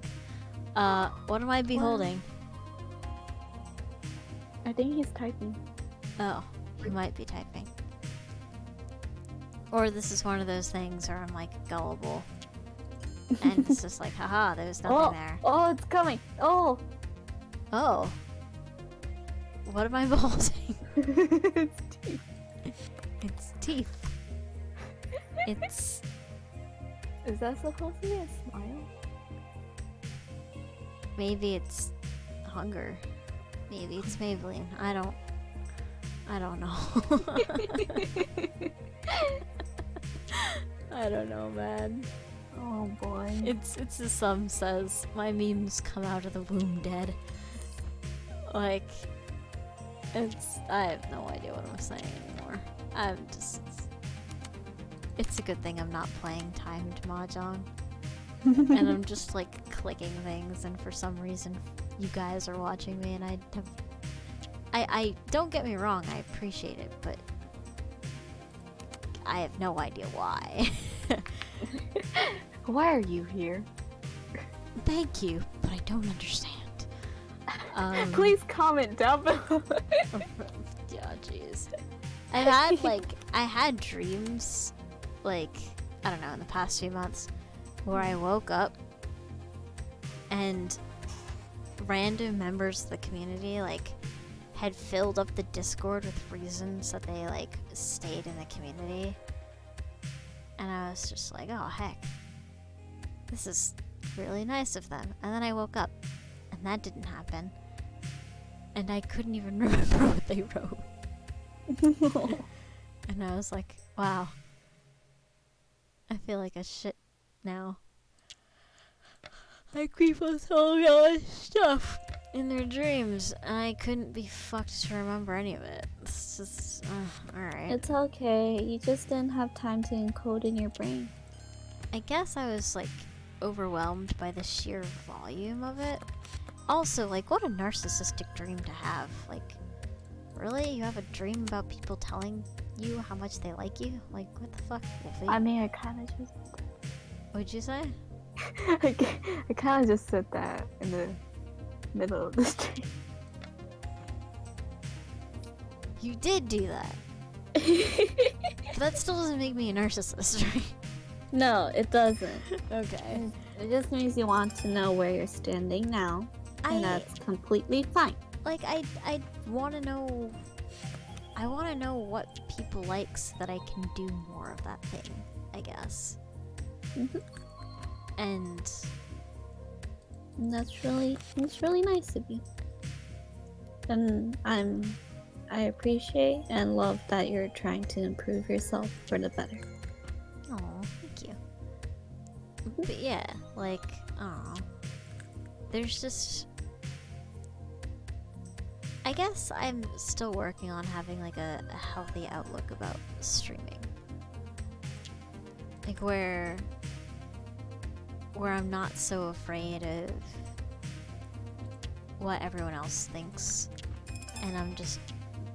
What am I beholding? I think he's typing. Oh, he might be typing. Or this is one of those things where I'm like gullible. And it's just like, haha, there's nothing there. Oh, it's coming. Oh. Oh. What am I beholding? It's teeth. It's teeth. It's... Is that supposed to be a smile? Maybe it's hunger. Maybe it's Maybelline. I don't know. I don't know, man. Oh boy. It's as some says, my memes come out of the womb dead. Like, I have no idea what I'm saying anymore. It's a good thing I'm not playing timed mahjong. And I'm just like clicking things, and for some reason you guys are watching me, and I don't get me wrong, I appreciate it, but I have no idea why. Why are you here? Thank you, but I don't understand. Please comment down below. Yeah, jeez. I had dreams, like, I don't know, in the past few months, where I woke up and random members of the community, like, had filled up the Discord with reasons that they, like, stayed in the community. And I was just like, oh, heck. This is really nice of them. And then I woke up, and that didn't happen. And I couldn't even remember what they wrote. And I was like, wow. I feel like a shit now. Like people told me all this stuff in their dreams, and I couldn't be fucked to remember any of it. It's just, alright. It's okay. You just didn't have time to encode in your brain. I guess I was, like, overwhelmed by the sheer volume of it. Also, like, what a narcissistic dream to have. Like, really? You have a dream about people telling you how much they like you? Like, what the fuck, Wolfie? I mean, I kind of just... What'd you say? I kind of just said that in the middle of the stream. You did do that. But that still doesn't make me a narcissist, right? No, it doesn't. Okay. It just means you want to know where you're standing now, and that's completely fine. Like, I want to know... I want to know what people like so that I can do more of that thing, I guess. Mhm. And that's really nice of you. And I appreciate and love that you're trying to improve yourself for the better. oh, thank you. But yeah, like, there's just... I guess I'm still working on having like a healthy outlook about streaming. Like where I'm not so afraid of what everyone else thinks, and I'm just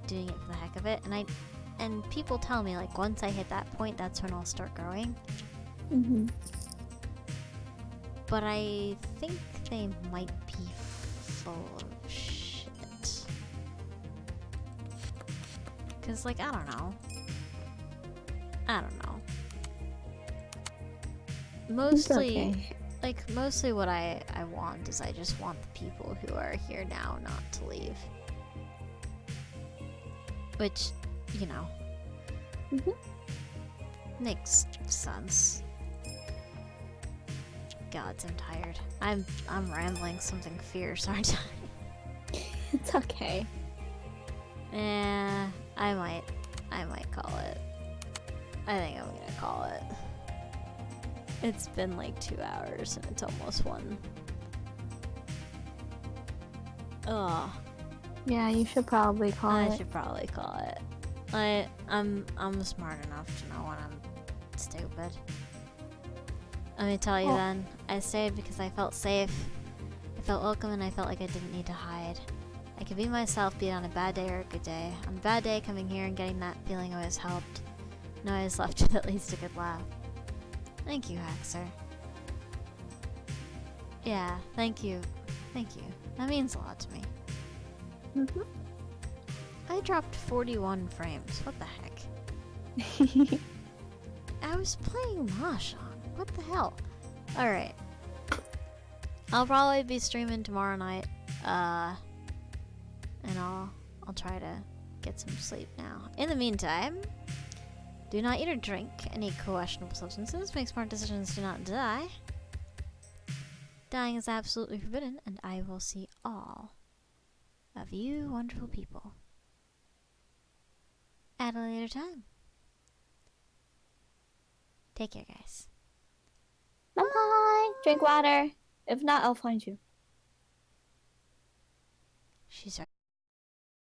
doing it for the heck of it. And people tell me, like, once I hit that point, that's when I'll start growing. Mm-hmm. But I think they might be full of shit. Cause, like, I don't know. Mostly, mostly what I want is I just want the people who are here now not to leave. Which, you know, makes sense. Gods, I'm tired. I'm rambling something fierce, aren't I? It's okay. I might call it. I think I'm gonna call it. It's been like 2 hours and it's almost 1. Ugh. Yeah, you should probably call it. I should probably call it. I'm smart enough to know when I'm stupid. Let me tell you then, I stayed because I felt safe. I felt welcome and I felt like I didn't need to hide. I could be myself, be it on a bad day or a good day. On a bad day, coming here and getting that feeling always helped. No, I was left with at least a good laugh. Thank you, Haxer. Yeah, thank you. Thank you. That means a lot to me. Mm-hmm. I dropped 41 frames. What the heck? I was playing Mahjong. What the hell? Alright. I'll probably be streaming tomorrow night. And I'll try to get some sleep now. In the meantime, do not eat or drink any questionable substances. Make smart decisions. Do not die. Dying is absolutely forbidden, and I will see all of you wonderful people at a later time. Take care, guys. Bye. Drink water. If not, I'll find you.